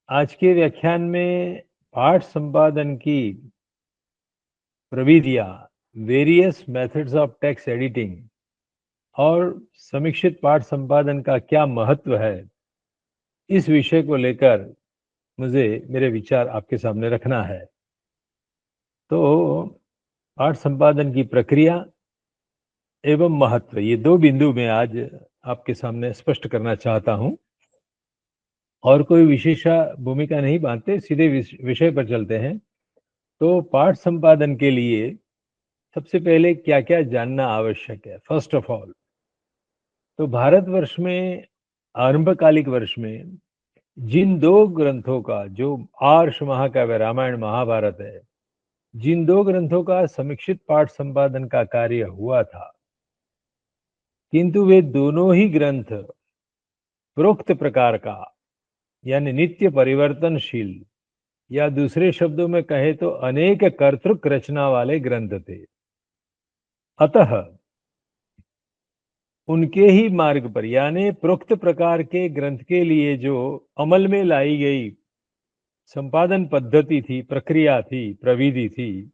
आज के व्याख्यान में पाठ संपादन की प्रविधियां, various methods of text editing और समीक्षित पाठ संपादन का क्या महत्व है, इस विषय को लेकर मुझे मेरे विचार आपके सामने रखना है। तो पाठ संपादन की प्रक्रिया एवं महत्व, ये दो बिंदु मैं आज आपके सामने स्पष्ट करना चाहता हूं और कोई विशेष भूमिका नहीं बांधते, सीधे विषय पर चलते हैं। तो पाठ संपादन के लिए सबसे पहले क्या क्या जानना आवश्यक है? फर्स्ट ऑफ ऑल, तो भारतवर्ष में आरंभकालिक वर्ष में जिन दो ग्रंथों का, जो आर्ष महाकाव्य रामायण महाभारत है, जिन दो ग्रंथों का समीक्षित पाठ संपादन का कार्य हुआ था, किंतु वे दोनों ही ग्रंथ प्रोक्त प्रकार का, यानी नित्य परिवर्तनशील, या दूसरे शब्दों में कहे तो अनेक कर्तृक रचना वाले ग्रंथ थे। अतः उनके ही मार्ग पर, यानी प्रोक्त प्रकार के ग्रंथ के लिए जो अमल में लाई गई संपादन पद्धति थी, प्रक्रिया थी, प्रविधि थी,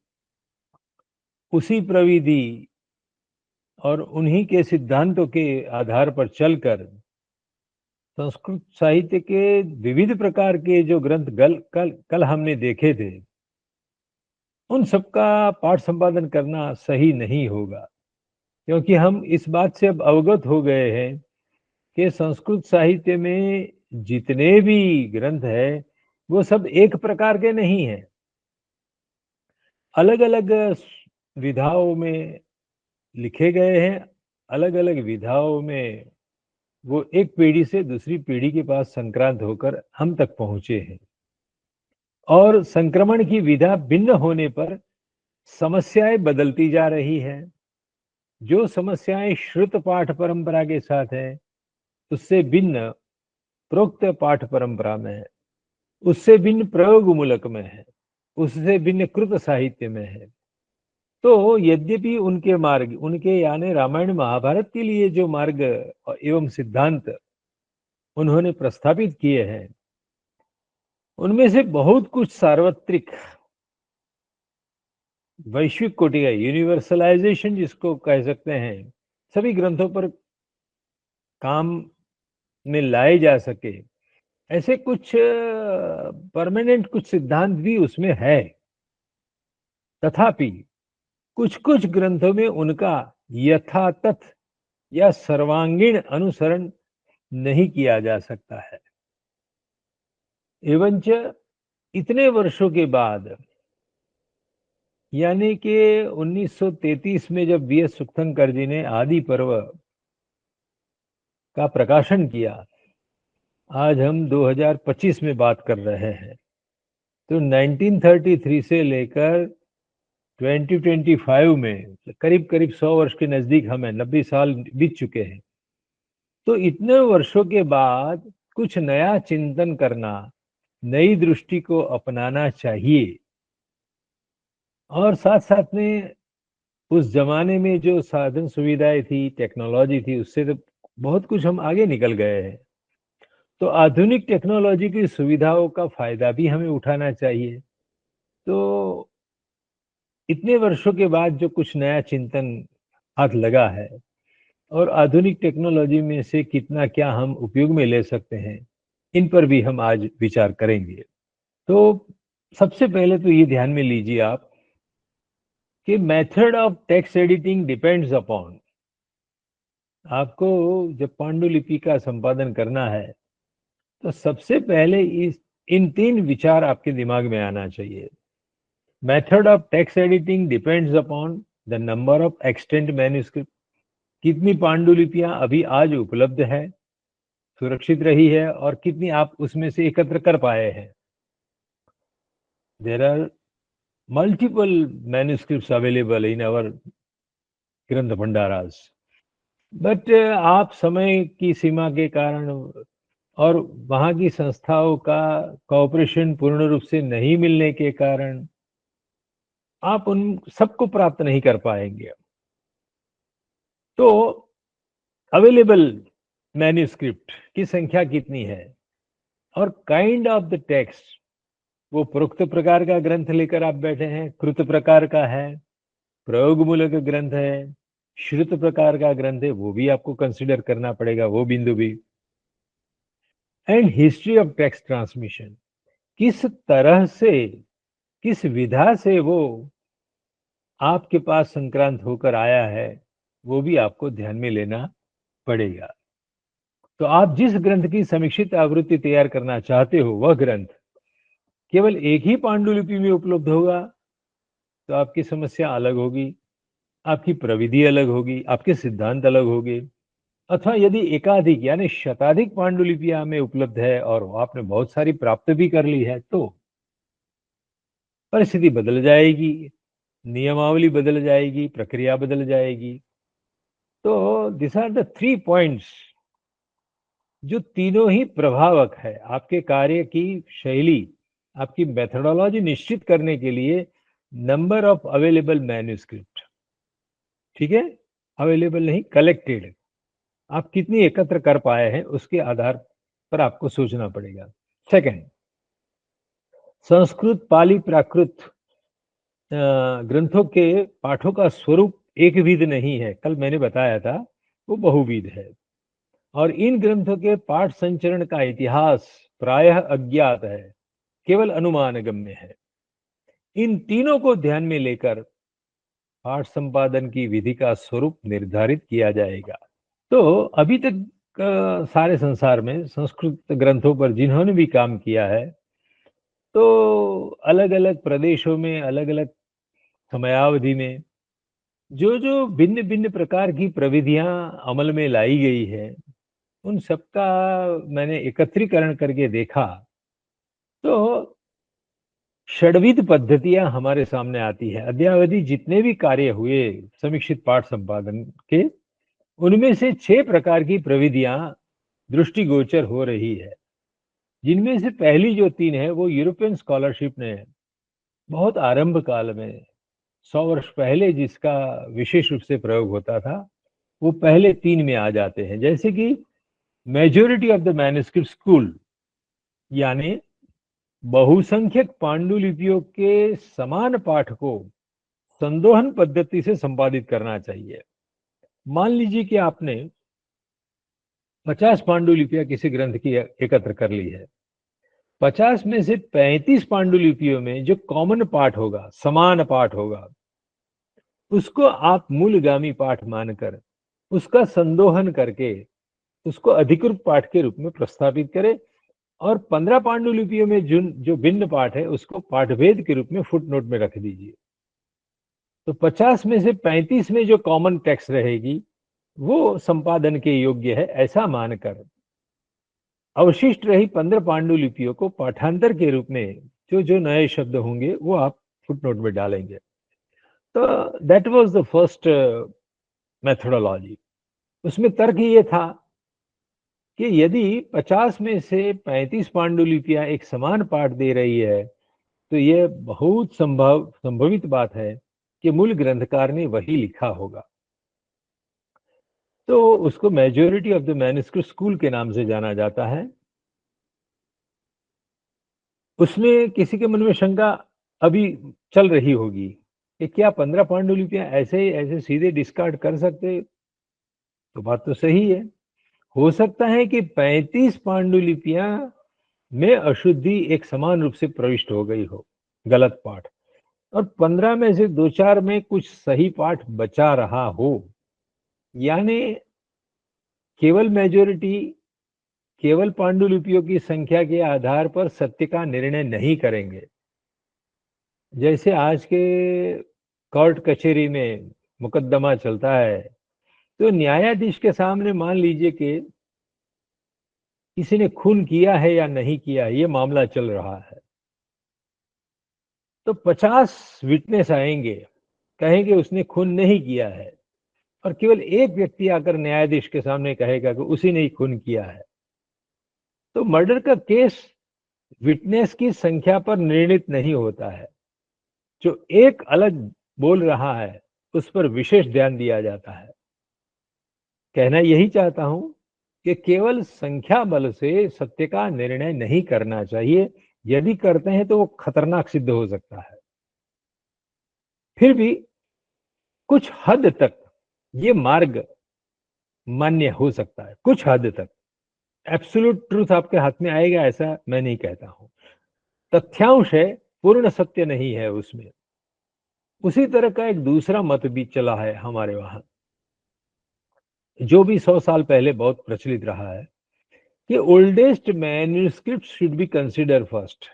उसी प्रविधि और उन्हीं के सिद्धांतों के आधार पर चलकर संस्कृत साहित्य के विविध प्रकार के जो ग्रंथ कल हमने देखे थे, उन सबका पाठ संपादन करना सही नहीं होगा, क्योंकि हम इस बात से अब अवगत हो गए हैं कि संस्कृत साहित्य में जितने भी ग्रंथ है, वो सब एक प्रकार के नहीं हैं। अलग अलग विधाओं में लिखे गए हैं, अलग अलग विधाओं में वो एक पीढ़ी से दूसरी पीढ़ी के पास संक्रांत होकर हम तक पहुंचे हैं। और संक्रमण की विधा भिन्न होने पर समस्याएं बदलती जा रही है। जो समस्याएं श्रुत पाठ परंपरा के साथ है, उससे भिन्न प्रोक्त पाठ परंपरा में है, उससे भिन्न प्रयोग मूलक में है, उससे भिन्न कृत साहित्य में है। तो यद्यपि उनके मार्ग, उनके यानी रामायण महाभारत के लिए जो मार्ग एवं सिद्धांत उन्होंने प्रस्तावित किए हैं, उनमें से बहुत कुछ सार्वत्रिक, वैश्विक कोटि का, यूनिवर्सलाइजेशन जिसको कह सकते हैं, सभी ग्रंथों पर काम में लाए जा सके, ऐसे कुछ परमानेंट कुछ सिद्धांत भी उसमें है। तथापि कुछ कुछ ग्रंथों में उनका यथातथ या सर्वांगीण अनुसरण नहीं किया जा सकता है। एवंच इतने वर्षों के बाद, यानी कि 1933 में जब वी.एस. सुक्तंकर जी ने आदि पर्व का प्रकाशन किया, आज हम 2025 में बात कर रहे हैं, तो 1933 से लेकर 2025 में करीब करीब 100 वर्ष के नजदीक हमें 90 साल बीत चुके हैं। तो इतने वर्षों के बाद कुछ नया चिंतन करना, नई दृष्टि को अपनाना चाहिए। और साथ साथ में उस जमाने में जो साधन सुविधाएं थी, टेक्नोलॉजी थी, उससे तो बहुत कुछ हम आगे निकल गए हैं। तो आधुनिक टेक्नोलॉजी की सुविधाओं का फायदा भी हमें उठाना चाहिए। तो इतने वर्षों के बाद जो कुछ नया चिंतन हाथ लगा है, और आधुनिक टेक्नोलॉजी में से कितना क्या हम उपयोग में ले सकते हैं, इन पर भी हम आज विचार करेंगे। तो सबसे पहले तो ये ध्यान में लीजिए आप कि method of text editing depends upon, आपको जब पांडुलिपि का संपादन करना है, तो सबसे पहले इस इन तीन विचार आपके दिमाग में आना चाहिए। Method of text editing depends upon the number of extent manuscript, कितनी पांडुलिपियां अभी आज उपलब्ध है, सुरक्षित रही है, और कितनी आप उसमें से एकत्र कर पाए हैं। There are multiple manuscripts available in our ग्रंथ भंडारास, बट आप समय की सीमा के कारण और वहां की संस्थाओं का कोऑपरेशन पूर्ण रूप से नहीं मिलने के कारण आप उन सबको प्राप्त नहीं कर पाएंगे। तो अवेलेबल मैन्युस्क्रिप्ट की संख्या कितनी है? और काइंड ऑफ द टेक्स्ट, वो प्रोक्त प्रकार का ग्रंथ लेकर आप बैठे हैं, कृत प्रकार का है, प्रयोग मूलक ग्रंथ है, श्रुत प्रकार का ग्रंथ है, वो भी आपको कंसिडर करना पड़ेगा, वो बिंदु भी। And history of text transmission, किस तरह से, किस विधा से वो आपके पास संक्रांत होकर आया है, वो भी आपको ध्यान में लेना पड़ेगा। तो आप जिस ग्रंथ की समीक्षित आवृत्ति तैयार करना चाहते हो, वह ग्रंथ केवल एक ही पांडुलिपि में उपलब्ध होगा तो आपकी समस्या अलग होगी, आपकी प्रविधि अलग होगी, आपके सिद्धांत अलग होंगे। अथवा यदि एकाधिक यानी शताधिक पांडुलिपियां में उपलब्ध है और आपने बहुत सारी प्राप्त भी कर ली है, तो परिस्थिति बदल जाएगी, नियमावली बदल जाएगी, प्रक्रिया बदल जाएगी। तो दिस आर द 3 पॉइंट्स जो तीनों ही प्रभावक है आपके कार्य की शैली, आपकी मेथोडोलॉजी निश्चित करने के लिए। नंबर ऑफ अवेलेबल मैन्युस्क्रिप्ट, ठीक है, अवेलेबल नहीं, कलेक्टेड, आप कितनी एकत्र कर पाए हैं उसके आधार पर आपको सोचना पड़ेगा। सेकंड, संस्कृत, पाली, प्राकृत ग्रंथों के पाठों का स्वरूप एक विध नहीं है, कल मैंने बताया था, वो बहुविध है। और इन ग्रंथों के पाठ संचरण का इतिहास प्रायः अज्ञात है, केवल अनुमान गम्य है। इन तीनों को ध्यान में लेकर पाठ संपादन की विधि का स्वरूप निर्धारित किया जाएगा। तो अभी तक सारे संसार में संस्कृत ग्रंथों पर जिन्होंने भी काम किया है, तो अलग अलग प्रदेशों में, अलग अलग समयावधि में जो जो भिन्न भिन्न प्रकार की प्रविधियां अमल में लाई गई है, उन सबका मैंने एकत्रीकरण करके देखा, तो षड्विध पद्धतियां हमारे सामने आती है। अद्यावधि जितने भी कार्य हुए समीक्षित पाठ संपादन के, उनमें से 6 प्रकार की प्रविधियां दृष्टिगोचर हो रही है, जिनमें से पहली जो 3 है वो यूरोपियन स्कॉलरशिप ने बहुत आरंभ काल में 100 वर्ष पहले जिसका विशेष रूप से प्रयोग होता था, वो पहले 3 में आ जाते हैं। जैसे कि majority of the manuscript school, यानी बहुसंख्यक पांडुलिपियों के समान पाठ को संदोहन पद्धति से संपादित करना चाहिए। मान लीजिए कि आपने 50 पांडुलिपियां किसी ग्रंथ की एकत्र कर ली है, 50 में से 35 पांडुलिपियों में जो कॉमन पाठ होगा, समान पाठ होगा, उसको आप मूलगामी पाठ मानकर उसका संदोहन करके उसको अधिकृत पाठ के रूप में प्रस्थापित करें। और 15 पांडुलिपियों में जो भिन्न पाठ है उसको पाठभेद के रूप में फुटनोट में रख दीजिए। तो 50 में से 35 में जो कॉमन टेक्स्ट रहेगी वो संपादन के योग्य है, ऐसा मानकर अवशिष्ट रही 15 पांडुलिपियों को पाठांतर के रूप में जो जो नए शब्द होंगे वो आप फुटनोट में डालेंगे। तो that was the first methodology. उसमें तर्क ये था कि यदि 50 में से 35 पांडुलिपियां एक समान पाठ दे रही है, तो यह बहुत संभवित बात है कि मूल ग्रंथकार ने वही लिखा होगा। तो उसको majority of the manuscript school के नाम से जाना जाता है। उसमें किसी के मन में शंका अभी चल रही होगी कि क्या 15 पांडुलिपियां ऐसे सीधे डिस्कार्ड कर सकते? तो बात तो सही है। हो सकता है कि 35 पांडुलिपियां में अशुद्धि एक समान रूप से प्रविष्ट हो गई हो, गलत पाठ, और 15 में से 2-4 में कुछ सही पाठ बचा रहा हो। यानी केवल मेजॉरिटी, केवल पांडुलिपियों की संख्या के आधार पर सत्य का निर्णय नहीं करेंगे। जैसे आज के कोर्ट कचहरी में मुकदमा चलता है, तो न्यायाधीश के सामने मान लीजिए कि किसी ने खून किया है या नहीं किया, ये मामला चल रहा है, तो 50 विटनेस आएंगे, कहेंगे उसने खून नहीं किया है, और केवल एक व्यक्ति आकर न्यायाधीश के सामने कहेगा कि उसी ने ही खून किया है। तो मर्डर का केस विटनेस की संख्या पर निर्णित नहीं होता है। जो एक अलग बोल रहा है उस पर विशेष ध्यान दिया जाता है। कहना यही चाहता हूं कि केवल संख्या बल से सत्य का निर्णय नहीं करना चाहिए। यदि करते हैं तो वो खतरनाक सिद्ध हो सकता है। फिर भी कुछ हद तक ये मार्ग मान्य हो सकता है, कुछ हद तक। एब्सोल्यूट ट्रूथ आपके हाथ में आएगा ऐसा मैं नहीं कहता हूं। तथ्यांश है, पूर्ण सत्य नहीं है उसमें। उसी तरह का एक दूसरा मत भी चला है हमारे वहां, जो भी 100 साल पहले बहुत प्रचलित रहा है, कि oldest manuscript should be consider first.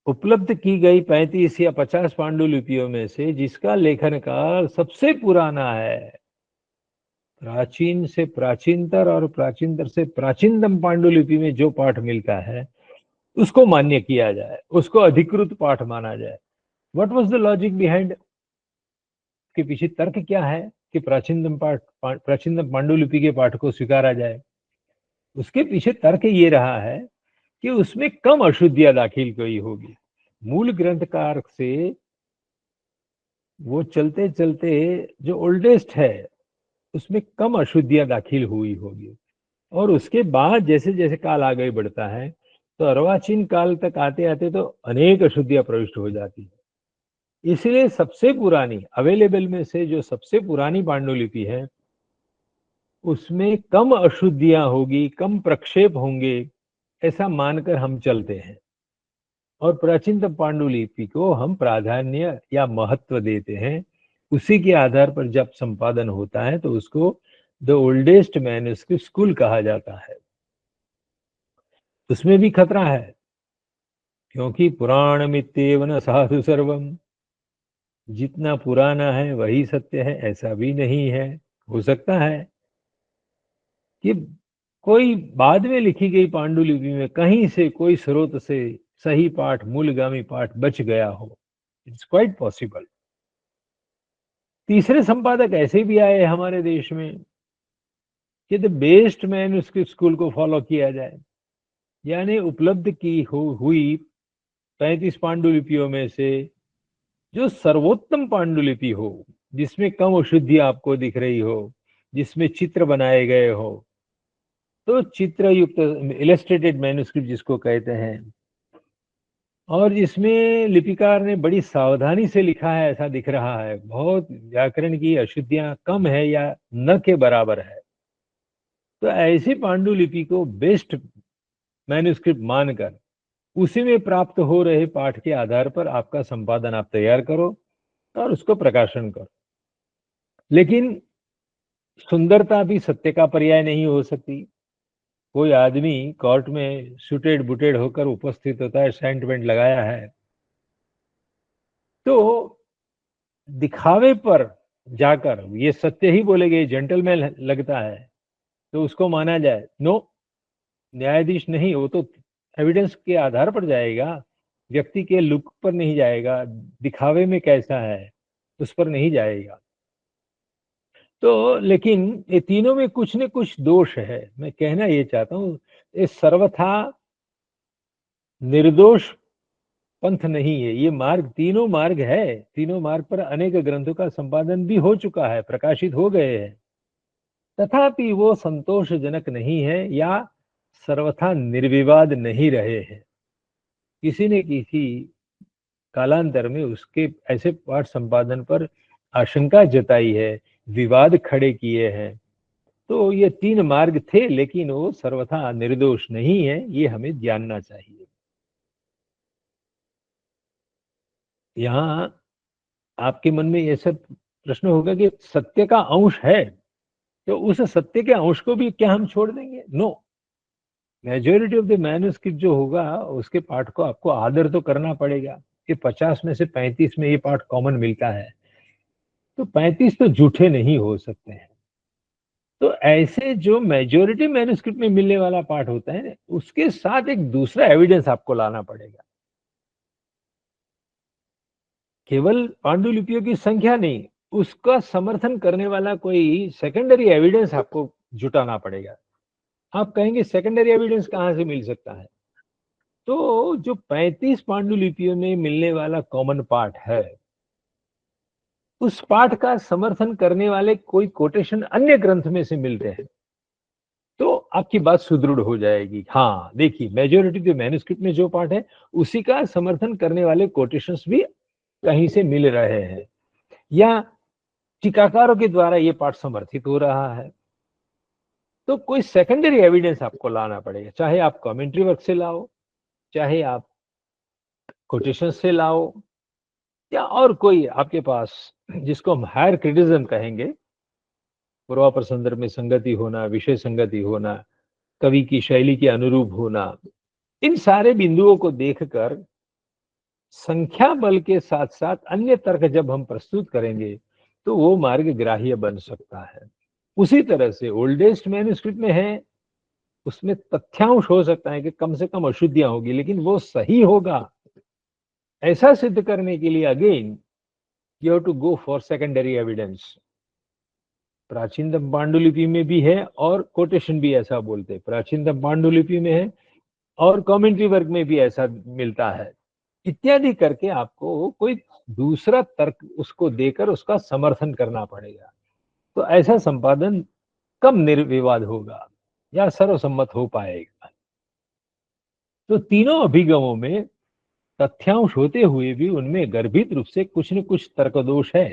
उपलब्ध की गई 35 या 50 पांडुलिपियों में से जिसका लेखन काल सबसे पुराना है, प्राचीन से प्राचीनतर और प्राचीनतर से प्राचीनतम पांडुलिपि में जो पाठ मिलता है उसको मान्य किया जाए, उसको अधिकृत पाठ माना जाए। What was the logic behind, के पीछे तर्क क्या है कि प्राचीनतम पांडुलिपि के पाठ को स्वीकारा जाए? उसके पीछे तर्क ये रहा है कि उसमें कम अशुद्धियां दाखिल हुई होगी। मूल ग्रंथकार से वो चलते चलते जो ओल्डेस्ट है उसमें कम अशुद्धियां दाखिल हुई होगी। और उसके बाद जैसे जैसे काल आगे बढ़ता है तो अर्वाचीन काल तक आते आते तो अनेक अशुद्धियां प्रविष्ट हो जाती है। इसलिए सबसे पुरानी अवेलेबल में से जो सबसे पुरानी पांडुलिपि है उसमें कम अशुद्धियां होगी, कम प्रक्षेप होंगे, ऐसा मानकर हम चलते हैं। और प्राचीनतम पांडुलिपि को हम प्राधान्य या महत्व देते हैं। उसी के आधार पर जब संपादन होता है तो उसको द ओल्डेस्ट मैन्युस्क्रिप्ट स्कूल कहा जाता है। उसमें भी खतरा है, क्योंकि पुराण मित्येव न साधु सर्वम, जितना पुराना है वही सत्य है ऐसा भी नहीं है। हो सकता है कि कोई बाद में लिखी गई पांडुलिपि में कहीं से कोई स्रोत से सही पाठ, मूलगामी पाठ बच गया हो। It's quite possible. तीसरे संपादक ऐसे भी आए हमारे देश में कि द बेस्ट मैन्युस्क्रिप्ट स्कूल को फॉलो किया जाए, यानी उपलब्ध की हुई 35 पांडुलिपियों में से जो सर्वोत्तम पांडुलिपि हो, जिसमें कम अशुद्धि आपको दिख रही हो, जिसमें चित्र बनाए गए हो, तो चित्र युक्त इलस्ट्रेटेड मैन्युस्क्रिप्ट जिसको कहते हैं, और जिसमें लिपिकार ने बड़ी सावधानी से लिखा है ऐसा दिख रहा है, बहुत व्याकरण की अशुद्धियां कम है या न के बराबर है, तो ऐसी पांडुलिपि को बेस्ट मैन्युस्क्रिप्ट मानकर उसी में प्राप्त हो रहे पाठ के आधार पर आपका संपादन आप तैयार करो और उसको प्रकाशन करो। लेकिन सुंदरता भी सत्य का पर्याय नहीं हो सकती। कोई आदमी कोर्ट में सुटेड बुटेड होकर उपस्थित होता है, सेंट वेंट लगाया है, तो दिखावे पर जाकर ये सत्य ही बोलेगे, जेंटलमैन लगता है, तो उसको माना जाए? नो, न्यायाधीश नहीं, वो तो एविडेंस के आधार पर जाएगा, व्यक्ति के लुक पर नहीं जाएगा, दिखावे में कैसा है उस पर नहीं जाएगा। तो लेकिन ये तीनों में कुछ न कुछ दोष है। मैं कहना ये चाहता हूँ, ये सर्वथा निर्दोष पंथ नहीं है। ये मार्ग, तीनों मार्ग है, तीनों मार्ग पर अनेक ग्रंथों का संपादन भी हो चुका है, प्रकाशित हो गए हैं, तथापि वो संतोषजनक नहीं है या सर्वथा निर्विवाद नहीं रहे हैं। किसी ने किसी कालांतर में उसके ऐसे पाठ संपादन पर आशंका जताई है, विवाद खड़े किए हैं। तो ये तीन मार्ग थे, लेकिन वो सर्वथा निर्दोष नहीं है, ये हमें जानना चाहिए। यहाँ आपके मन में ये सब प्रश्न होगा कि सत्य का अंश है, तो उस सत्य के अंश को भी क्या हम छोड़ देंगे? No, majority of the manuscript जो होगा उसके पाठ को आपको आदर तो करना पड़ेगा। कि 50 में से 35 में ये पाठ कॉमन मिलता है, तो 35 तो झूठे नहीं हो सकते हैं। तो ऐसे जो मेजोरिटी मैन्युस्क्रिप्ट में मिलने वाला पाठ होता है, उसके साथ एक दूसरा एविडेंस आपको लाना पड़ेगा। केवल पांडुलिपियों की संख्या नहीं, उसका समर्थन करने वाला कोई सेकेंडरी एविडेंस आपको जुटाना पड़ेगा। आप कहेंगे सेकेंडरी एविडेंस कहाँ से मिल सकता है? तो जो 35 पांडुलिपियों में मिलने वाला कॉमन पार्ट है, उस पाठ का समर्थन करने वाले कोई कोटेशन अन्य ग्रंथ में से मिलते हैं, तो आपकी बात सुदृढ़ हो जाएगी। हाँ, देखिए मेजॉरिटी जो मैन्युस्क्रिप्ट में जो पाठ है, उसी का समर्थन करने वाले कोटेशंस भी कहीं से मिल रहे हैं, या टीकाकारों के द्वारा ये पाठ समर्थित हो रहा है। तो कोई सेकेंडरी एविडेंस आपको लाना पड़ेगा, चाहे आप कमेंट्री वर्क से लाओ, चाहे आप कोटेशन से लाओ, या और कोई आपके पास जिसको हम हायर क्रिटिसिज्म कहेंगे, पूर्वापर संदर्भ में संगति होना, विषय संगति होना, कवि की शैली के अनुरूप होना, इन सारे बिंदुओं को देखकर संख्या बल के साथ साथ अन्य तर्क जब हम प्रस्तुत करेंगे, तो वो मार्ग ग्राह्य बन सकता है। उसी तरह से ओल्डेस्ट मैन्युस्क्रिप्ट में है, उसमें तथ्यांश हो सकता है कि कम से कम अशुद्धियां होगी, लेकिन वो सही होगा, ऐसा सिद्ध करने के लिए again you have to go for secondary evidence. प्राचीनतम पांडुलिपि में भी है और कोटेशन भी ऐसा बोलते हैं, प्राचीनतम पांडुलिपि में है और कमेंट्री वर्क में भी ऐसा मिलता है, इत्यादि करके आपको कोई दूसरा तर्क उसको देकर उसका समर्थन करना पड़ेगा। तो ऐसा संपादन कम निर्विवाद होगा या सर्वसम्मत हो पाएगा। तो तीनों अभिगमों में तथ्यांश होते हुए भी उनमें गर्भित रूप से कुछ न कुछ तर्क दोष है।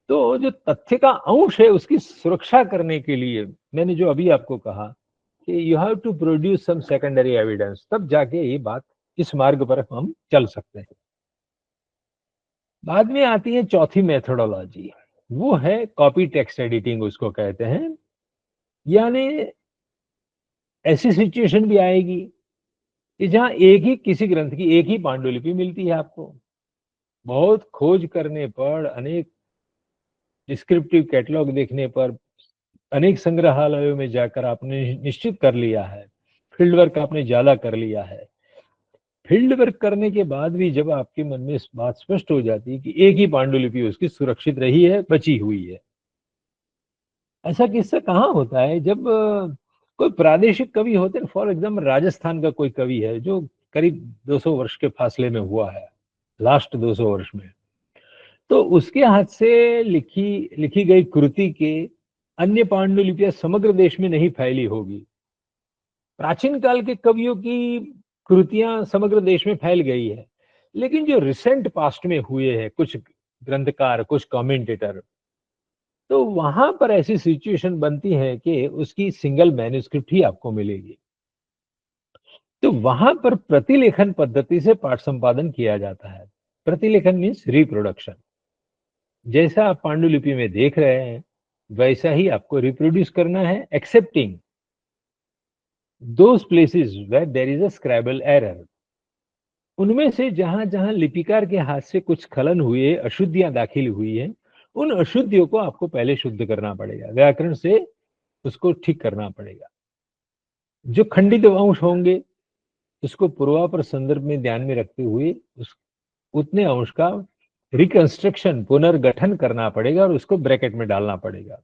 तो जो तथ्य का अंश है उसकी सुरक्षा करने के लिए मैंने जो अभी आपको कहा कि you have to produce some secondary evidence, तब जाके ये बात इस मार्ग पर हम चल सकते हैं। बाद में आती है चौथी मेथोडोलॉजी, वो है कॉपी टेक्स्ट एडिटिंग उसको कहते हैं। यानी ऐसी सिचुएशन भी आएगी कि जहां एक ही किसी ग्रंथ की एक ही पांडुलिपि मिलती है आपको, बहुत खोज करने पर, अनेक डिस्क्रिप्टिव कैटलॉग देखने पर, अनेक संग्रहालयों में जाकर आपने निश्चित कर लिया है, फील्ड वर्क आपने ज्यादा कर लिया है, फील्ड वर्क करने के बाद भी जब आपके मन में इस बात स्पष्ट हो जाती है कि एक ही पांडुलिपि उसकी सुरक्षित रही है, बची हुई है। ऐसा किस्सा कहाँ होता है, जब कोई प्रादेशिक कवि होते हैं, फॉर एग्जाम्पल राजस्थान का कोई कवि है जो करीब 200 वर्ष के फासले में हुआ है, लास्ट 200 वर्ष में, तो उसके हाथ से लिखी लिखी गई कृति के अन्य पांडुलिपियां समग्र देश में नहीं फैली होगी। प्राचीन काल के कवियों की कृतियां समग्र देश में फैल गई है, लेकिन जो रिसेंट पास्ट में हुए हैं कुछ ग्रंथकार, कुछ कमेंटेटर, तो वहां पर ऐसी सिचुएशन बनती है कि उसकी सिंगल मैन्युस्क्रिप्ट ही आपको मिलेगी। तो वहां पर प्रतिलेखन पद्धति से पाठ संपादन किया जाता है। प्रतिलेखन मीन्स रिप्रोडक्शन। जैसा आप पांडुलिपि में देख रहे हैं वैसा ही आपको रिप्रोड्यूस करना है, excepting those places where there is a scribal error. उनमें से जहां जहां लिपिकार के हाथ से कुछ खलन हुए, अशुद्धियां दाखिल हुई है, उन अशुद्धियों को आपको पहले शुद्ध करना पड़ेगा, व्याकरण से उसको ठीक करना पड़ेगा। जो खंडित अंश होंगे उसको पूर्वापर संदर्भ में ध्यान में रखते हुए उस उतने अंश का रिकंस्ट्रक्शन, पुनर्गठन करना पड़ेगा और उसको ब्रैकेट में डालना पड़ेगा।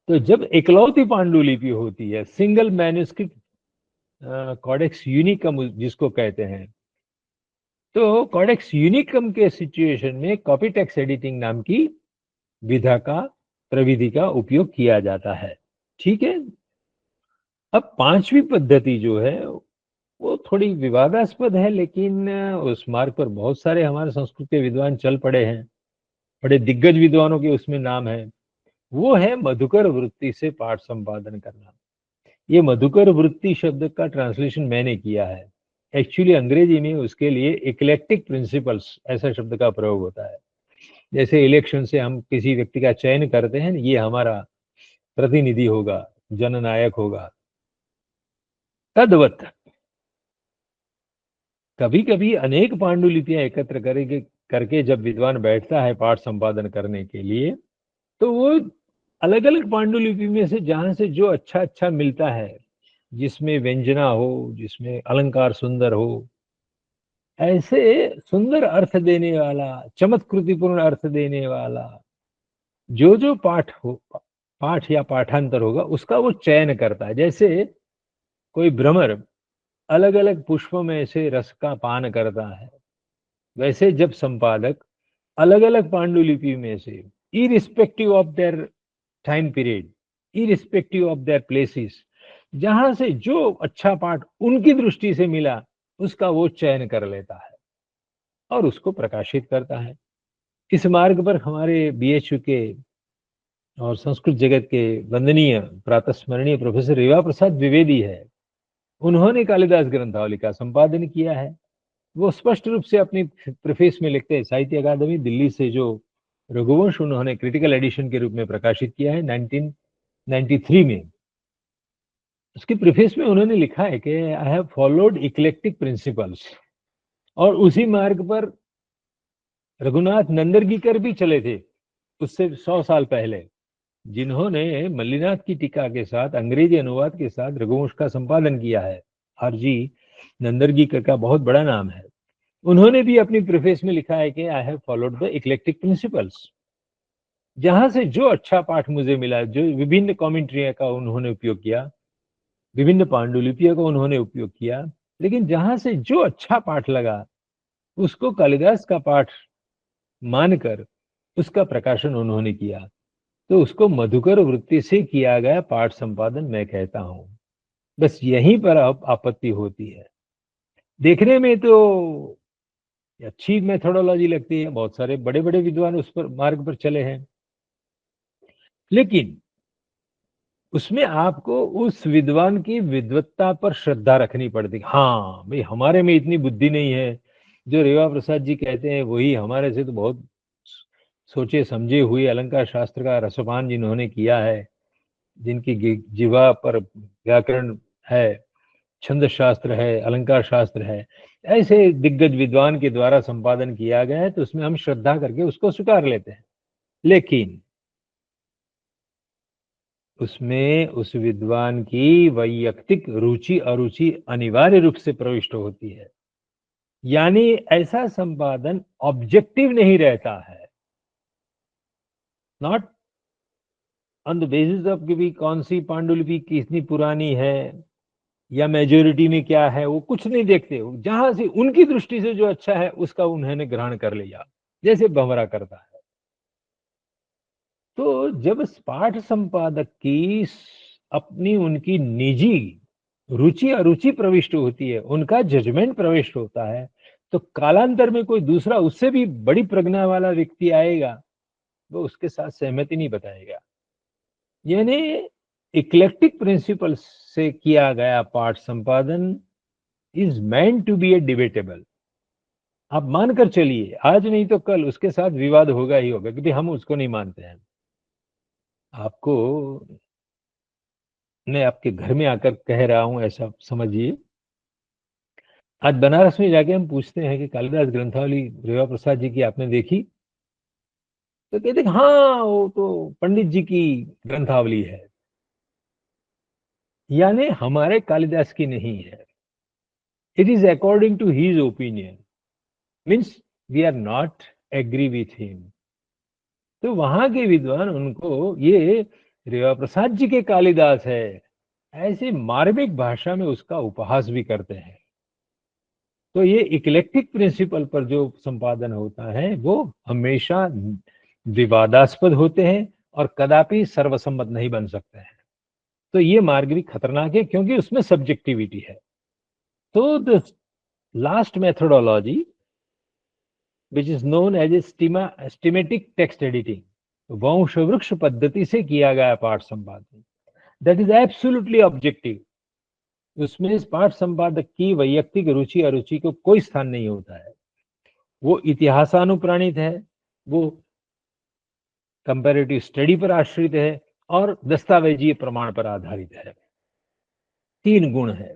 तो जब इकलौती पांडुलिपि होती है, सिंगल मैन्युस्क्रिप्ट, कॉडेक्स यूनिकम जिसको कहते हैं, तो कॉडेक्स यूनिकम के सिचुएशन में कॉपी टेक्स्ट एडिटिंग नाम की विधा का, प्रविधि का उपयोग किया जाता है। ठीक है। अब पांचवी पद्धति जो है वो थोड़ी विवादास्पद है, लेकिन उस मार्ग पर बहुत सारे हमारे संस्कृत के विद्वान चल पड़े हैं, बड़े दिग्गज विद्वानों के उसमें नाम है। वो है मधुकर वृत्ति से पाठ संपादन करना। ये मधुकर वृत्ति शब्द का ट्रांसलेशन मैंने किया है। एक्चुअली अंग्रेजी में उसके लिए इक्लेक्टिक प्रिंसिपल्स ऐसा शब्द का प्रयोग होता है। जैसे इलेक्शन से हम किसी व्यक्ति का चयन करते हैं, ये हमारा प्रतिनिधि होगा, जननायक होगा, तद्वत कभी कभी अनेक पांडुलिपियां एकत्र करके जब विद्वान बैठता है पाठ संपादन करने के लिए, तो वो अलग अलग पांडुलिपि में से जहां से जो अच्छा अच्छा मिलता है, जिसमें व्यंजना हो, जिसमें अलंकार सुंदर हो, ऐसे सुंदर अर्थ देने वाला, चमत्कृतिपूर्ण अर्थ देने वाला जो पाठ हो, पाठ या पाठांतर होगा, उसका वो चयन करता है। जैसे कोई भ्रमर अलग अलग पुष्पों में से रस का पान करता है, वैसे जब संपादक अलग अलग पांडुलिपि में से, irrespective of their time period, irrespective of their places, जहां से जो अच्छा पाठ उनकी दृष्टि से मिला उसका वो चयन कर लेता है और उसको प्रकाशित करता है। इस मार्ग पर हमारे बीएचयू के और संस्कृत जगत के वंदनीय प्रातस्मरणीय प्रोफेसर रेवा प्रसाद द्विवेदी है, उन्होंने कालिदास ग्रंथावली का संपादन किया है। वो स्पष्ट रूप से अपनी प्रेफेस में लिखते हैं, साहित्य अकादमी दिल्ली से जो रघुवंश उन्होंने क्रिटिकल एडिशन के रूप में प्रकाशित किया है 1993 में, उसकी प्रेफेस में उन्होंने लिखा है कि I have followed eclectic principles, और उसी मार्ग पर रघुनाथ नंदरगीकर भी चले थे उससे 100 साल पहले, जिन्होंने मल्लिनाथ की टीका के साथ अंग्रेजी अनुवाद के साथ रघुवंश का संपादन किया है। आरजी नंदरगीकर का बहुत बड़ा नाम है। उन्होंने भी अपनी प्रेफेस में लिखा है कि I have followed the eclectic principles, जहां से जो अच्छा पाठ मुझे मिला, जो विभिन्न कमेंट्रियों का उन्होंने उपयोग किया, विभिन्न पांडुलिपियों का उन्होंने उपयोग किया, लेकिन जहां से जो अच्छा पाठ लगा उसको कालिदास का पाठ मानकर उसका प्रकाशन उन्होंने किया। तो उसको मधुकर वृत्ति से किया गया पाठ संपादन मैं कहता हूं। बस यहीं पर अब आपत्ति होती है। देखने में तो अच्छी मेथोडोलॉजी लगती है, बहुत सारे बड़े बड़े विद्वान उस पर मार्ग पर चले हैं, लेकिन उसमें आपको उस विद्वान की विद्वत्ता पर श्रद्धा रखनी पड़ती है। हाँ भाई, हमारे में इतनी बुद्धि नहीं है, जो रेवा प्रसाद जी कहते हैं वही हमारे से तो बहुत सोचे समझे हुए अलंकार शास्त्र का रसपान जिन्होंने किया है, जिनकी जिह्वा पर व्याकरण है, छंद शास्त्र है, अलंकार शास्त्र है, ऐसे दिग्गज विद्वान के द्वारा संपादन किया गया है, तो उसमें हम श्रद्धा करके उसको स्वीकार लेते हैं। लेकिन उसमें उस विद्वान की वैयक्तिक रुचि अरुचि अनिवार्य रूप से प्रविष्ट होती है, यानी ऐसा संपादन ऑब्जेक्टिव नहीं रहता है, not on the basis of कि भी कौन सी पांडुलिपि कितनी पुरानी है या मेजोरिटी में क्या है, वो कुछ नहीं देखते। जहां से उनकी दृष्टि से जो अच्छा है उसका उन्होंने ग्रहण कर लिया, जैसे भंवरा करता है। तो जब पाठ संपादक की अपनी उनकी निजी रुचि अरुचि प्रविष्ट होती है, उनका जजमेंट प्रविष्ट होता है, तो कालांतर में कोई दूसरा उससे भी बड़ी प्रज्ञा वाला व्यक्ति आएगा, वो उसके साथ सहमति नहीं बताएगा। यानी इक्लेक्टिक प्रिंसिपल से किया गया पाठ संपादन is meant to be a debatable. आप मानकर चलिए, आज नहीं तो कल उसके साथ विवाद होगा ही होगा, क्योंकि हम उसको नहीं मानते हैं। आपको मैं आपके घर में आकर कह रहा हूं ऐसा समझिए। आज बनारस में जाके हम पूछते हैं कि कालिदास ग्रंथावली रेवा प्रसाद जी की आपने देखी, तो कहते हैं हाँ वो तो पंडित जी की ग्रंथावली है, यानी हमारे कालिदास की नहीं है। It is according to his opinion, means we are not agree with him. तो वहां के विद्वान उनको ये रेवा प्रसाद जी के कालिदास है ऐसे मार्मिक भाषा में उसका उपहास भी करते हैं। तो ये इक्लेक्टिक प्रिंसिपल पर जो संपादन होता है वो हमेशा विवादास्पद होते हैं और कदापि सर्वसम्मत नहीं बन सकते हैं। तो ये मार्ग भी खतरनाक है, क्योंकि उसमें सब्जेक्टिविटी है। तो the last methodology which is known as a stemmatic text editing, वंश वृक्ष पद्धति से किया गया पाठ संपादन, दैट इज एब्सोल्युटली ऑब्जेक्टिव। उसमें इस पाठ संपादक की वैयक्तिक रुचि अरुचि को कोई स्थान नहीं होता है। वो इतिहासानुप्राणित है, वो कंपैरेटिव स्टडी पर आश्रित है और दस्तावेजीय प्रमाण पर आधारित है। तीन गुण है: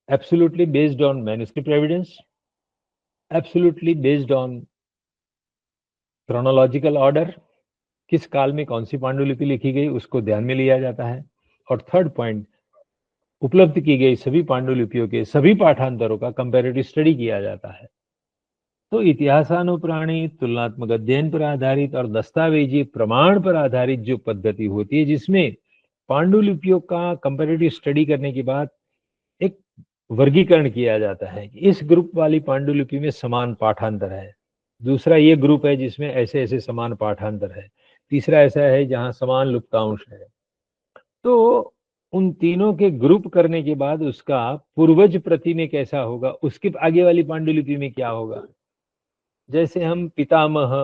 absolutely based on manuscript evidence, absolutely based on chronological order, किस काल में कौन सी पांडुलिपि लिखी गई उसको ध्यान में लिया जाता है, और थर्ड पॉइंट, उपलब्ध की गई सभी पांडुलिपियों के सभी पाठांतरों का कंपैरेटिव स्टडी किया जाता है। तो इतिहासानुप्राणित, तुलनात्मक अध्ययन पर आधारित और दस्तावेजी प्रमाण पर आधारित जो पद्धति होती है, जिसमें पांडुलिपियों का कंपैरेटिव स्टडी करने के बाद एक वर्गीकरण किया जाता है कि इस ग्रुप वाली पांडुलिपि में समान पाठांतर है, दूसरा ये ग्रुप है जिसमें ऐसे ऐसे समान पाठांतर है, तीसरा ऐसा है जहां समान लुप्तांश है। तो उन तीनों के ग्रुप करने के बाद उसका पूर्वज प्रति में कैसा होगा, उसके आगे वाली पांडुलिपि में क्या होगा। जैसे हम पितामह,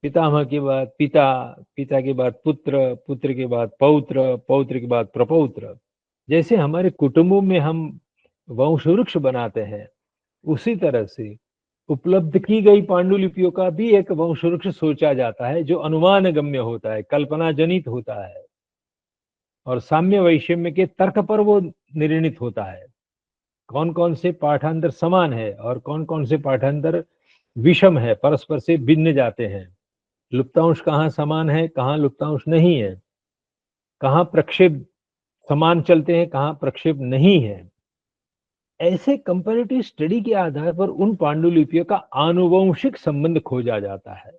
पितामह के बाद पिता, पिता के बाद पुत्र, पुत्र के बाद पौत्र, पौत्र के बाद प्रपौत्र। जैसे हमारे कुटुंबों में हम वंश वृक्ष बनाते हैं, उसी तरह से उपलब्ध की गई पांडुलिपियों का भी एक वंश वृक्ष सोचा जाता है, जो अनुमान गम्य होता है, कल्पना जनित होता है, और साम्य वैषम्य के तर्क पर वो निर्णित होता है। कौन कौन से पाठांतर समान है और कौन कौन से पाठांतर विषम है, परस्पर से भिन्न जाते हैं। लुप्तांश कहाँ समान है, कहाँ लुप्तांश नहीं है, कहाँ प्रक्षेप समान चलते हैं, कहाँ प्रक्षेप नहीं है। ऐसे कंपैरेटिव स्टडी के आधार पर उन पांडुलिपियों का आनुवंशिक संबंध खोजा जाता है।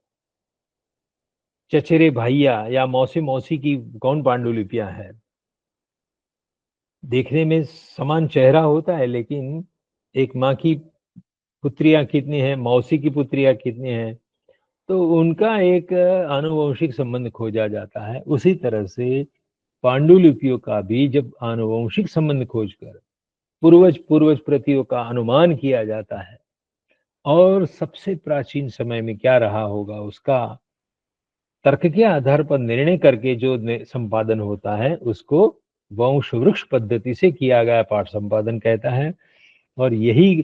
चचेरे भैया या मौसी मौसी की कौन पांडुलिपियां हैं, देखने में समान चेहरा होता है, लेकिन एक माँ की पुत्रियां कितनी हैं, मौसी की पुत्रियां कितनी हैं, तो उनका एक आनुवंशिक संबंध खोजा जाता है। उसी तरह से पांडुलिपियों का भी जब आनुवंशिक संबंध खोजकर पूर्वज पूर्वज प्रतियों का अनुमान किया जाता है, और सबसे प्राचीन समय में क्या रहा होगा उसका तर्क के आधार पर निर्णय करके जो संपादन होता है, उसको वंश वृक्ष पद्धति से किया गया पाठ संपादन कहता है। और यही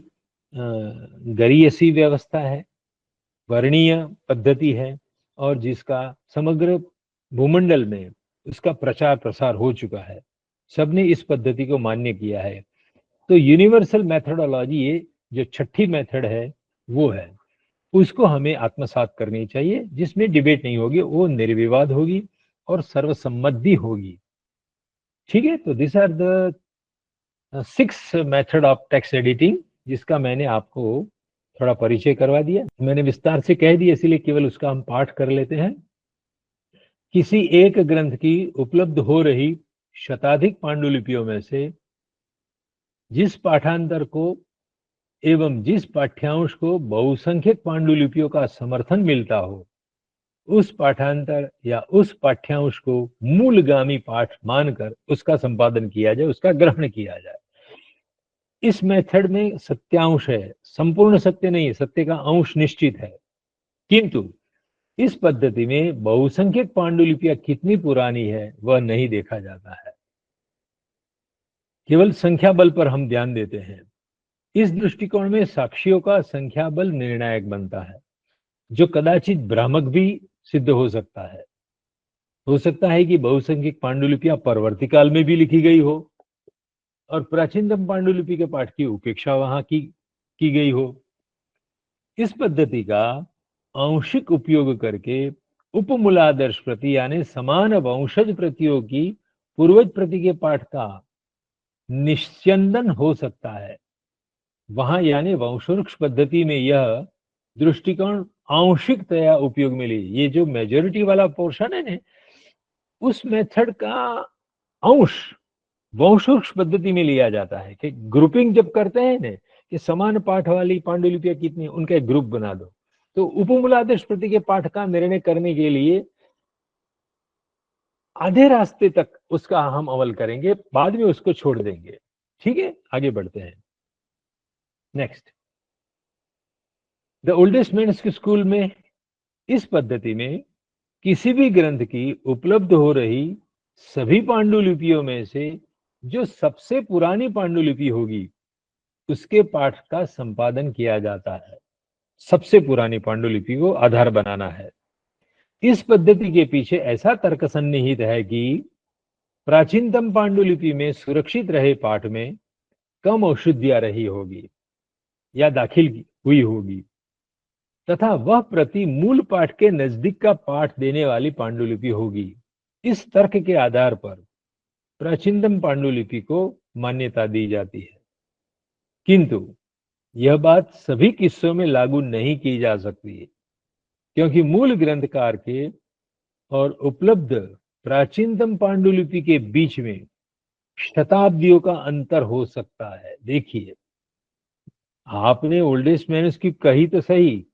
गरीयसी व्यवस्था है, वर्णीय पद्धति है, और जिसका समग्र भूमंडल में उसका प्रचार प्रसार हो चुका है, सबने इस पद्धति को मान्य किया है। तो यूनिवर्सल मेथोडोलॉजी, ये जो छठी मेथड है वो है, उसको हमें आत्मसात करनी चाहिए, जिसमें डिबेट नहीं होगी, वो निर्विवाद होगी और सर्वसम्मत भी होगी। ठीक है, तो this are the 6 method of text editing, जिसका मैंने आपको थोड़ा परिचय करवा दिया। मैंने विस्तार से कह दिया, इसीलिए केवल उसका हम पाठ कर लेते हैं। किसी एक ग्रंथ की उपलब्ध हो रही शताधिक पांडुलिपियों में से जिस पाठांतर को एवं जिस पाठ्यांश को बहुसंख्यक पांडुलिपियों का समर्थन मिलता हो, उस पाठांतर या उस पाठ्यांश को मूलगामी पाठ मानकर उसका संपादन किया जाए, उसका ग्रहण किया जाए। इस मेथड में सत्यांश है, संपूर्ण सत्य नहीं है, सत्य का अंश निश्चित है, किंतु इस पद्धति में बहुसंख्यक पांडुलिपियां कितनी पुरानी है वह नहीं देखा जाता है, केवल संख्या बल पर हम ध्यान देते हैं। इस दृष्टिकोण में साक्षियों का संख्या बल निर्णायक बनता है, जो कदाचित भ्रामक भी सिद्ध हो सकता है कि बहुसंख्यक पांडुलिपियां परवर्ती काल में भी लिखी गई हो और प्राचीनतम पांडुलिपि के पाठ की उपेक्षा वहां की गई हो। इस पद्धति का आंशिक उपयोग करके उपमूलादर्श प्रति यानी समान वंशज प्रतियों की पूर्वज प्रति के पाठ का निस्यंदन हो सकता है। वहां यानी वंशवृक्ष पद्धति में यह दृष्टिकोण आंशिकतया उपयोग में ली। ये जो मेजोरिटी वाला पोर्शन है ना, उस मेथड का अंश वंशवृक्ष पद्धति में लिया जाता है कि ग्रुपिंग जब करते हैं ना कि समान पाठ वाली पांडुलिपियां कितनी, उनका एक ग्रुप बना दो, तो उपमूलादेश प्रति के पाठ का निर्णय करने के लिए आधे रास्ते तक उसका हम अमल करेंगे, बाद में उसको छोड़ देंगे। ठीक है, आगे बढ़ते हैं। Next, the oldest manuscript school में इस पद्धति में किसी भी ग्रंथ की उपलब्ध हो रही सभी पांडुलिपियों में से जो सबसे पुरानी पांडुलिपि होगी उसके पाठ का संपादन किया जाता है। सबसे पुरानी पांडुलिपि को आधार बनाना है। इस पद्धति के पीछे ऐसा तर्क सन्निहित है कि प्राचीनतम पांडुलिपि में सुरक्षित रहे पाठ में कम अशुद्धियां रही होगी या दाखिल हुई होगी, तथा वह प्रति मूल पाठ के नजदीक का पाठ देने वाली पांडुलिपि होगी। इस तर्क के आधार पर प्राचीनतम पांडुलिपि को मान्यता दी जाती है, किंतु यह बात सभी किस्सों में लागू नहीं की जा सकती है, क्योंकि मूल ग्रंथकार के और उपलब्ध प्राचीनतम पांडुलिपि के बीच में शताब्दियों का अंतर हो सकता है। देखिए, आपने ओल्डेस्ट मैन्युस्क्रिप्ट कही तो सही।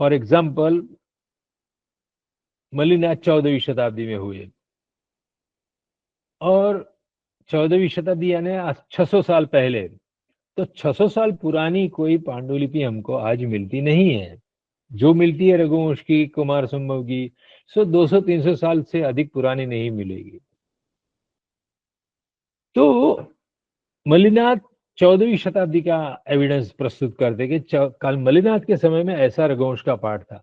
फॉर एग्जाम्पल मलिनाथ 14वीं शताब्दी में हुए, और 14वीं शताब्दी यानी आज 600 साल पहले। तो 600 साल पुरानी कोई पांडुलिपि हमको आज मिलती नहीं है। जो मिलती है रघुवंश की, कुमार संभव की, सो 200-300 साल से अधिक पुरानी नहीं मिलेगी। तो मलिनाथ 14वीं शताब्दी का एविडेंस प्रस्तुत करते कि कल मलिनाथ के समय में ऐसा रघुवंश का पाठ था।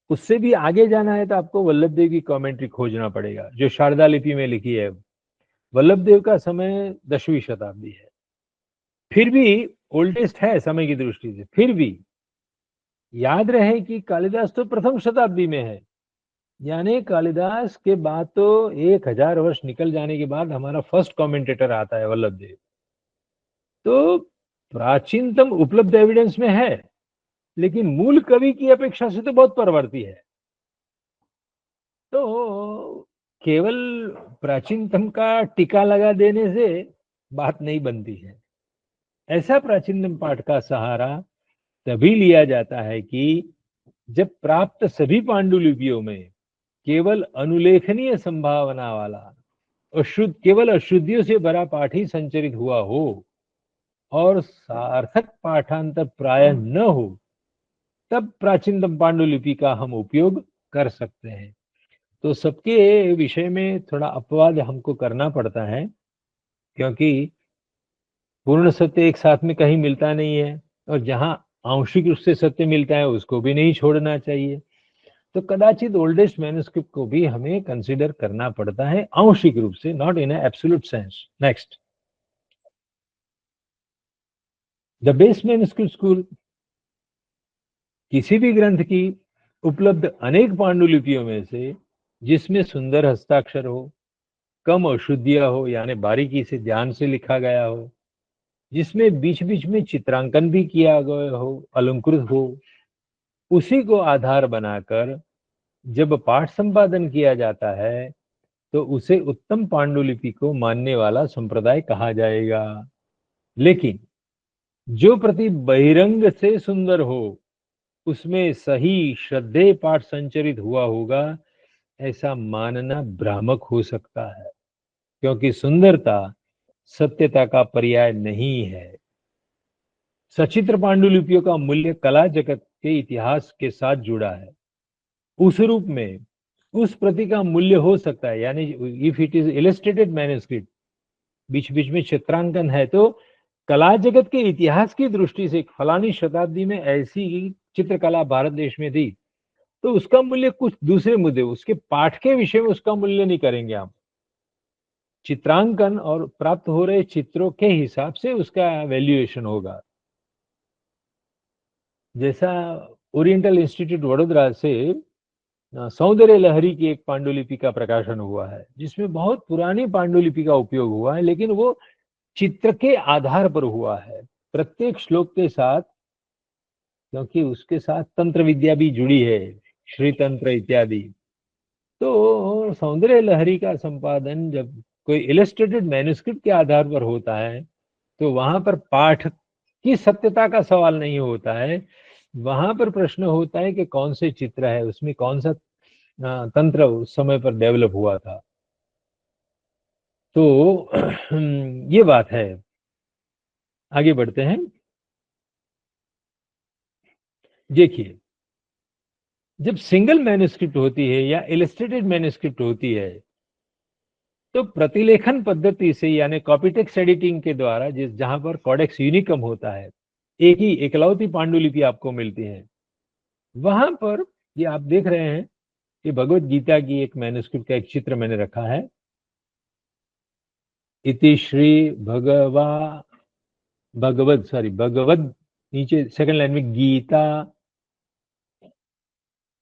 उससे भी आगे जाना है तो आपको वल्लभ देव की कमेंट्री खोजना पड़ेगा, जो शारदा लिपि में लिखी है। वल्लभ देव का समय 10वीं शताब्दी है, फिर भी ओल्डेस्ट है समय की दृष्टि से। फिर भी याद रहे कि कालिदास तो प्रथम शताब्दी में है, यानी कालिदास के बाद तो 1000 वर्ष निकल जाने के बाद हमारा फर्स्ट कमेंटेटर आता है वल्लभ देव। तो प्राचीनतम उपलब्ध एविडेंस में है, लेकिन मूल कवि की अपेक्षा से तो बहुत परवर्ती है। तो केवल प्राचीनतम का टीका लगा देने से बात नहीं बनती है। ऐसा प्राचीनतम पाठ का सहारा तभी लिया जाता है कि जब प्राप्त सभी पांडुलिपियों में केवल अनुलेखनीय संभावना वाला केवल अशुद्धियों से भरा पाठ ही संचरित हुआ हो और सार्थक पाठांतर प्राय न हो, तब प्राचीनतम पांडुलिपि का हम उपयोग कर सकते हैं। तो सबके विषय में थोड़ा अपवाद हमको करना पड़ता है, क्योंकि पूर्ण सत्य एक साथ में कहीं मिलता नहीं है, और जहां आंशिक रूप से सत्य मिलता है उसको भी नहीं छोड़ना चाहिए। तो कदाचित ओल्डेस्ट मैन्युस्क्रिप्ट को भी हमें कंसीडर करना पड़ता है आंशिक रूप से, not in absolute sense. Next, the base manuscript school. किसी भी ग्रंथ की उपलब्ध अनेक पांडुलिपियों में से जिसमें सुंदर हस्ताक्षर हो, कम अशुद्धियां हो यानी बारीकी से ध्यान से लिखा गया हो, जिसमें बीच बीच में चित्रांकन भी किया गया हो, अलंकृत हो, उसी को आधार बनाकर जब पाठ संपादन किया जाता है तो उसे उत्तम पांडुलिपि को मानने वाला संप्रदाय कहा जाएगा। लेकिन जो प्रति बहिरंग से सुंदर हो, उसमें सही श्रद्धेय पाठ संचरित हुआ होगा, ऐसा मानना भ्रामक हो सकता है, क्योंकि सुंदरता सत्यता का पर्याय नहीं है। सचित्र पांडुलिपियों का मूल्य कला जगत के इतिहास के साथ जुड़ा है। उस रूप में उस प्रति का मूल्य हो सकता है, यानी if it is illustrated manuscript, बीच बीच में चित्रांकन है, तो कला जगत के इतिहास की दृष्टि से फलानी शताब्दी में ऐसी चित्रकला भारत देश में थी, तो उसका मूल्य कुछ दूसरे मुद्दे, उसके पाठ के विषय में उसका मूल्य नहीं करेंगे आप। चित्रांकन और प्राप्त हो रहे चित्रों के हिसाब से उसका वैल्यूएशन होगा। जैसा ओरिएंटल इंस्टीट्यूट वडोदरा से सौंदर्य लहरी की एक पांडुलिपि का प्रकाशन हुआ है, जिसमें बहुत पुरानी पांडुलिपि का उपयोग हुआ है, लेकिन वो चित्र के आधार पर हुआ है, प्रत्येक श्लोक के साथ, क्योंकि उसके साथ तंत्र विद्या भी जुड़ी है, श्री तंत्र इत्यादि। तो सौंदर्य लहरी का संपादन जब कोई इलस्ट्रेटेड मैन्युस्क्रिप्ट के आधार पर होता है, तो वहां पर पाठ की सत्यता का सवाल नहीं होता है। वहां पर प्रश्न होता है कि कौन से चित्र है, उसमें कौन सा तंत्र उस समय पर डेवलप हुआ था। तो ये बात है। आगे बढ़ते हैं। देखिए, जब सिंगल मैन्युस्क्रिप्ट होती है या इलस्ट्रेटेड मैन्युस्क्रिप्ट होती है, तो प्रतिलेखन पद्धति से यानी कॉपी टेक्स्ट एडिटिंग के द्वारा, जिस जहां पर कॉडेक्स यूनिकम होता है, एक ही एकलौती पांडुलिपि आपको मिलती है, वहां पर ये आप देख रहे हैं कि भगवत गीता की एक मैन्युस्क्रिप्ट का एक चित्र मैंने रखा है। इति श्री भगवा भगवद, नीचे सेकंड लाइन में गीता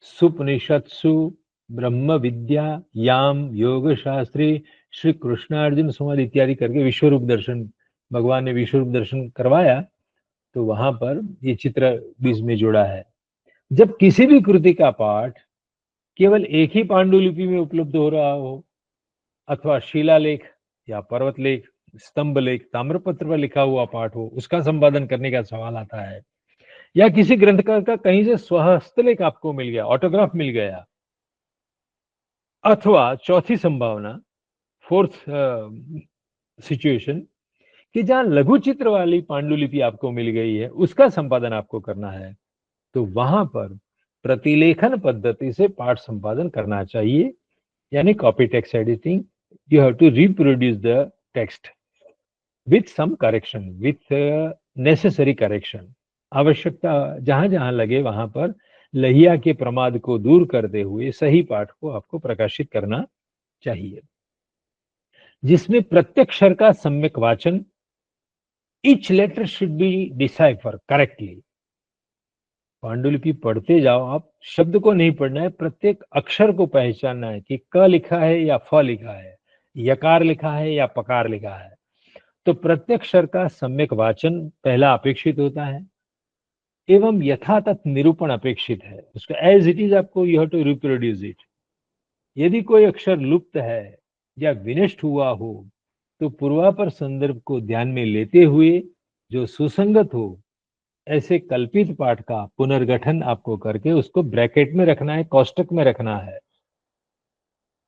सुपनिषत्सु ब्रह्म विद्या याम योग शास्त्री श्री कृष्णार्जुन संवाद इत्यादि करके विश्वरूप दर्शन, भगवान ने विश्वरूप दर्शन करवाया, तो वहां पर ये चित्र बीच में जोड़ा है। जब किसी भी कृति का पाठ केवल एक ही पांडुलिपि में उपलब्ध हो रहा हो, अथवा शिलालेख या पर्वतलेख स्तंभ लेख, ताम्रपत्र पर लिखा हुआ पाठ हो, उसका संपादन करने का सवाल आता है, या किसी ग्रंथकार का कहीं से स्वहस्तलेख आपको मिल गया, ऑटोग्राफ मिल गया, अथवा चौथी संभावना, फोर्थ सिचुएशन, कि जहां लघु चित्र वाली पांडुलिपि आपको मिल गई है, उसका संपादन आपको करना है, तो वहां पर प्रतिलेखन पद्धति से पाठ संपादन करना चाहिए, यानी copy text editing. You have to reproduce the text with some correction, with necessary correction. आवश्यकता जहां जहां लगे वहां पर लहिया के प्रमाद को दूर करते हुए सही पाठ को आपको प्रकाशित करना चाहिए, जिसमें प्रत्येक अक्षर का सम्यक वाचन, each letter should be deciphered correctly. पांडुलिपि पढ़ते जाओ आप, शब्द को नहीं पढ़ना है, प्रत्येक अक्षर को पहचानना है कि क लिखा है या फ लिखा है, यकार लिखा है या पकार लिखा है. तो प्रत्येक अक्षर का सम्यक वाचन पहला अपेक्षित होता है, एवं यथातथ निरूपण अपेक्षित है. उसका एज इट इज आपको you have to reproduce it. यदि कोई अक्षर लुप्त है या विनष्ट हुआ हो, तो पूर्वापर संदर्भ को ध्यान में लेते हुए जो सुसंगत हो, ऐसे कल्पित पाठ का पुनर्गठन आपको करके उसको ब्रैकेट में रखना है, कोष्टक में रखना है.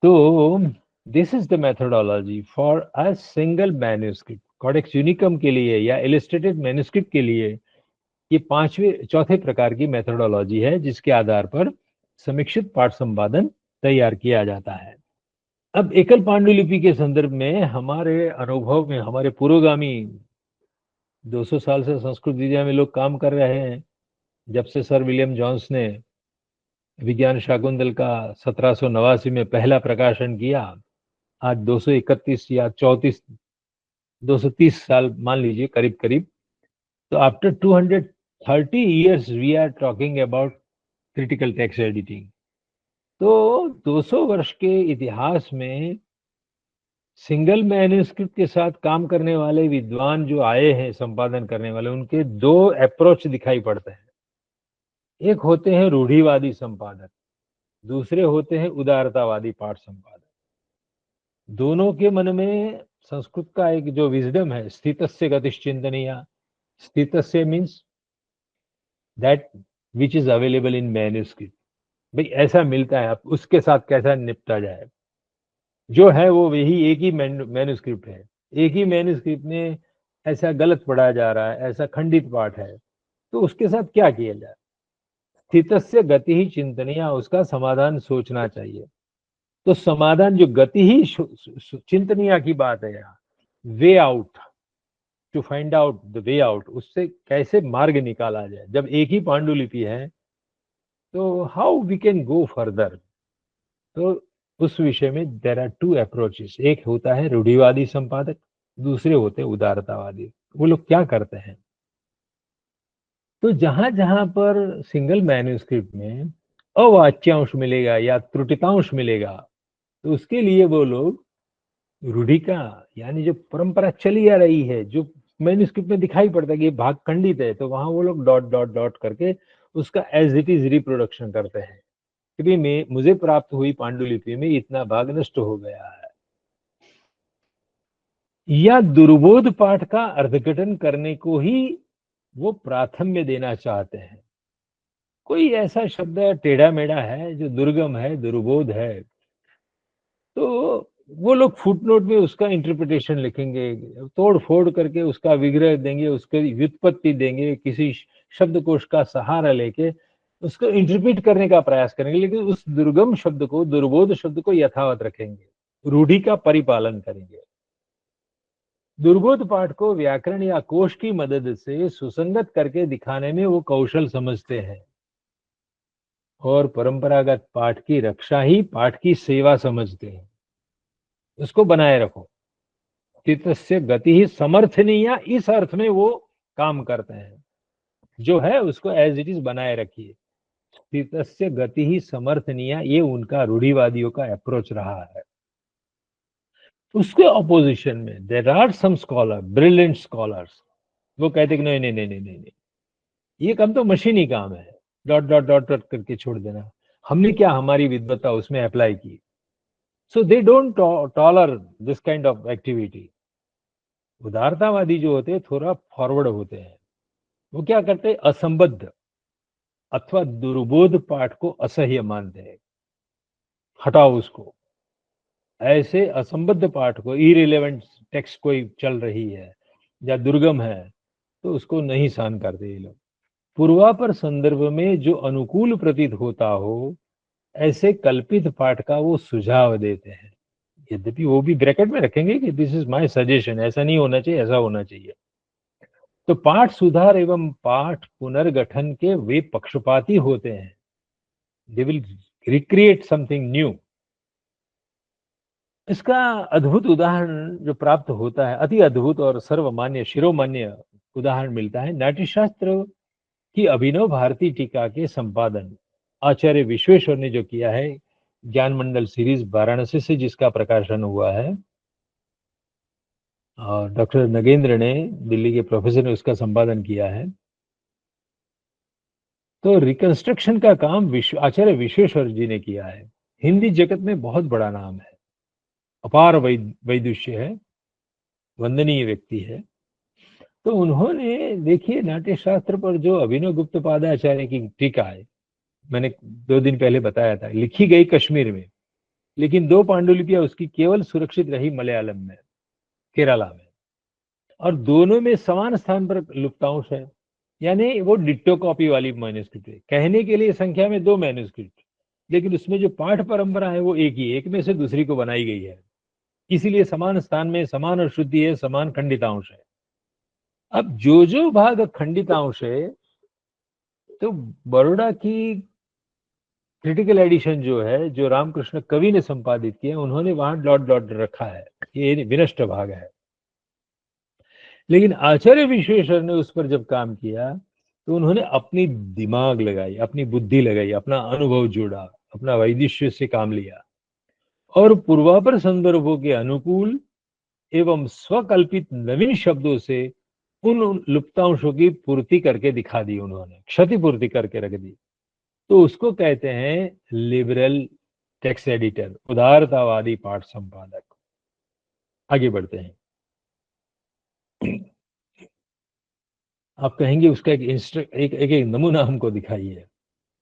तो this is the methodology for a single manuscript. Codex unicum के लिए या इलस्ट्रेटेड मैन्युस्क्रिप्ट के लिए ये चौथे प्रकार की मेथोडोलॉजी है, जिसके आधार पर समीक्षित पाठ संपादन तैयार किया जाता है. अब एकल पांडुलिपि के संदर्भ में हमारे अनुभव में, हमारे पुरोगामी 200 साल से संस्कृत विद्या में लोग काम कर रहे हैं. जब से सर विलियम जॉन्स ने विज्ञान शाकुंतल का 1789 में पहला प्रकाशन किया, आज 231 या 34 230 साल मान लीजिए करीब करीब. तो after 230 years we are talking about critical text editing. तो 200 वर्ष के इतिहास में सिंगल मैन्युस्क्रिप्ट के साथ काम करने वाले विद्वान जो आए हैं संपादन करने वाले, उनके दो अप्रोच दिखाई पड़ते हैं. एक होते हैं रूढ़िवादी संपादक, दूसरे होते हैं उदारतावादी पाठ संपादक. दोनों के मन में संस्कृत का एक जो विजडम है, स्थितस्य गतिश्चिंतनीय. स्थितस्य means that which is available in manuscript. भाई ऐसा मिलता है, आप उसके साथ कैसा निपटा जाए. जो है वो वही एक ही मैन्युस्क्रिप्ट है, एक ही मैन्युस्क्रिप्ट में ऐसा गलत पढ़ा जा रहा है, ऐसा खंडित पाठ है, तो उसके साथ क्या किया जाए. स्थितस्य गति ही चिंतनीय, उसका समाधान सोचना चाहिए. तो समाधान जो गति ही चिंतनीय की बात है यहाँ, way out, to find out the way out, उससे कैसे मार्ग निकाला जाए. जब एक ही पांडुलिपि है तो how we can go further. तो उस विषय में देर आर टू अप्रोचेस. एक होता है रूढ़िवादी संपादक, दूसरे होते हैं उदारतावादी. वो लोग क्या करते हैं, तो जहां जहां पर सिंगल मैन्युस्क्रिप्ट में अवाच्यांश मिलेगा या त्रुटितांश मिलेगा, तो उसके लिए वो लोग रूढ़ि का, यानी जो परंपरा चली आ रही है, जो मैन्युस्क्रिप्ट में दिखाई पड़ता है कि ये भाग खंडित है, तो वहां वो लोग डॉट डॉट डॉट करके उसका एज इट इज रिप्रोडक्शन करते हैं कि भाई मुझे प्राप्त हुई पांडुलिपि में इतना भाग नष्ट हो गया है. या दुर्बोध पाठ का अर्धघटन करने को ही वो प्राथम्य देना चाहते हैं. कोई ऐसा शब्द टेढ़ा मेढ़ा है जो दुर्गम है, दुर्बोध है, तो वो लोग फुटनोट में उसका इंटरप्रिटेशन लिखेंगे, तोड़ फोड़ करके उसका विग्रह देंगे, उसकी व्युत्पत्ति देंगे, किसी शब्दकोश का सहारा लेके उसको इंटरप्रिट करने का प्रयास करेंगे, लेकिन उस दुर्गम शब्द को, दुर्बोध शब्द को यथावत रखेंगे, रूढ़ि का परिपालन करेंगे. दुर्बोध पाठ को व्याकरण या कोश की मदद से सुसंगत करके दिखाने में वो कौशल समझते हैं, और परंपरागत पाठ की रक्षा ही पाठ की सेवा समझते हैं. उसको बनाए रखो. चित्तस्य गति ही समर्थनीय, इस अर्थ में वो काम करते हैं. जो है उसको एज इट इज बनाए रखिए. चित्तस्य गति ही समर्थनीय, ये उनका रूढ़िवादियों का अप्रोच रहा है. उसके ऑपोजिशन में there are some scholar, brilliant scholars, वो कहते कि नहीं नहीं नहीं नहीं नहीं नहीं, ये काम तो मशीनी काम है, डॉट डॉट डॉट डॉट करके छोड़ देना. हमने क्या हमारी विद्वत्ता उसमें अप्लाई की. So they don't tolerate this kind of activity. उदारतावादी जो होते हैं थोड़ा फॉरवर्ड होते हैं। वो क्या करते हैं, असंबद्ध अथवा दुर्बोध पाठ को असह्य मानते हैं, हटाओ उसको। ऐसे असंबद्ध पाठ को, इरिलेवेंट टेक्स्ट कोई चल रही है या दुर्गम है, तो उसको नहीं सहन करते ये लोग। पूर्वापर संदर्भ में जो अनुकूल प्रतीत होता हो, ऐसे कल्पित पाठ का वो सुझाव देते हैं। यद्यपि वो भी ब्रैकेट में रखेंगे कि दिस इज माय सजेशन, ऐसा नहीं होना चाहिए, ऐसा होना चाहिए। तो पाठ सुधार एवं पाठ पुनर्गठन के वे पक्षपाती होते हैं। They will recreate something new. इसका अद्भुत उदाहरण जो प्राप्त होता है, अति अद्भुत और सर्वमान्य शिरोमान्य उदाहरण मिलता है नाट्यशास्त्र की अभिनव भारती टीका के संपादन आचार्य विश्वेश्वर ने जो किया है, ज्ञान मंडल सीरीज वाराणसी से जिसका प्रकाशन हुआ है, और डॉक्टर नगेंद्र ने, दिल्ली के प्रोफेसर ने उसका संपादन किया है। तो रिकंस्ट्रक्शन का काम आचार्य विश्वेश्वर जी ने किया है। हिंदी जगत में बहुत बड़ा नाम है, अपार वैदुष्य है, वंदनीय व्यक्ति है। तो उन्होंने देखिए नाट्य शास्त्र पर जो अभिनव गुप्त पादाचार्य की टीका है, मैंने 2 दिन पहले बताया था, लिखी गई कश्मीर में, लेकिन 2 पांडुलिपियां उसकी केवल सुरक्षित रही मलयालम में, केरला में, और दोनों में समान स्थान पर लुप्तांश है। यानी वो डिट्टो कॉपी वाली मैन्युस्क्रिप्ट है। कहने के लिए संख्या में 2 मैन्युस्क्रिप्ट, लेकिन उसमें जो पाठ परंपरा है वो एक ही, एक में से दूसरी को बनाई गई है। इसीलिए समान स्थान में समान अशुद्धि है, समान खंडितांश है। अब जो जो भाग खंडितांश है, तो बड़ौदा की क्रिटिकल एडिशन जो है, जो रामकृष्ण कवि ने संपादित किया, उन्होंने वहां डॉट डॉट रखा है, ये विनष्ट भाग है। लेकिन आचार्य विश्वेश्वर ने उस पर जब काम किया, तो उन्होंने अपनी दिमाग लगाई, अपनी बुद्धि लगाई, अपना अनुभव जोड़ा, अपना वैदिश्य से काम लिया, और पूर्वापर संदर्भों के अनुकूल एवं स्वकल्पित नवीन शब्दों से उन लुप्तांशों की पूर्ति करके दिखा दी, उन्होंने क्षति पूर्ति करके रख दी। तो उसको कहते हैं लिबरल टेक्स्ट एडिटर, उदारतावादी पाठ संपादक। आगे बढ़ते हैं। आप कहेंगे उसका एक नमूना हमको दिखाइए।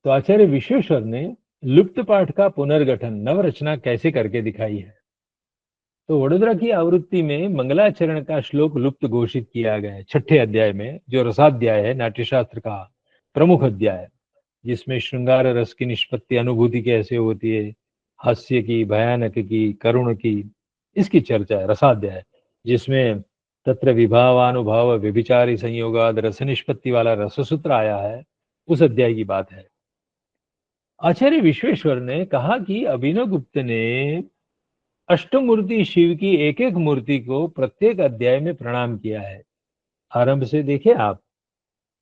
तो आचार्य विश्वेश्वर ने लुप्त पाठ का पुनर्गठन, नवरचना कैसे करके दिखाई है। तो वडोदरा की आवृत्ति में मंगलाचरण का श्लोक लुप्त घोषित किया गया है 6ठे अध्याय में, जो रसाध्याय है नाट्यशास्त्र का प्रमुख अध्याय, जिसमें श्रृंगार रस की निष्पत्ति, अनुभूति कैसे होती है, हास्य की, भयानक की, करुण की, इसकी चर्चा है रसाध्याय, जिसमें तत्र विभावानुभाव व्यभिचारी संयोगाद रस निष्पत्ति वाला रससूत्र आया है, उस अध्याय की बात है। आचार्य विश्वेश्वर ने कहा कि अभिनव गुप्त ने अष्टमूर्ति शिव की एक एक मूर्ति को प्रत्येक अध्याय में प्रणाम किया है। आरंभ से देखें आप,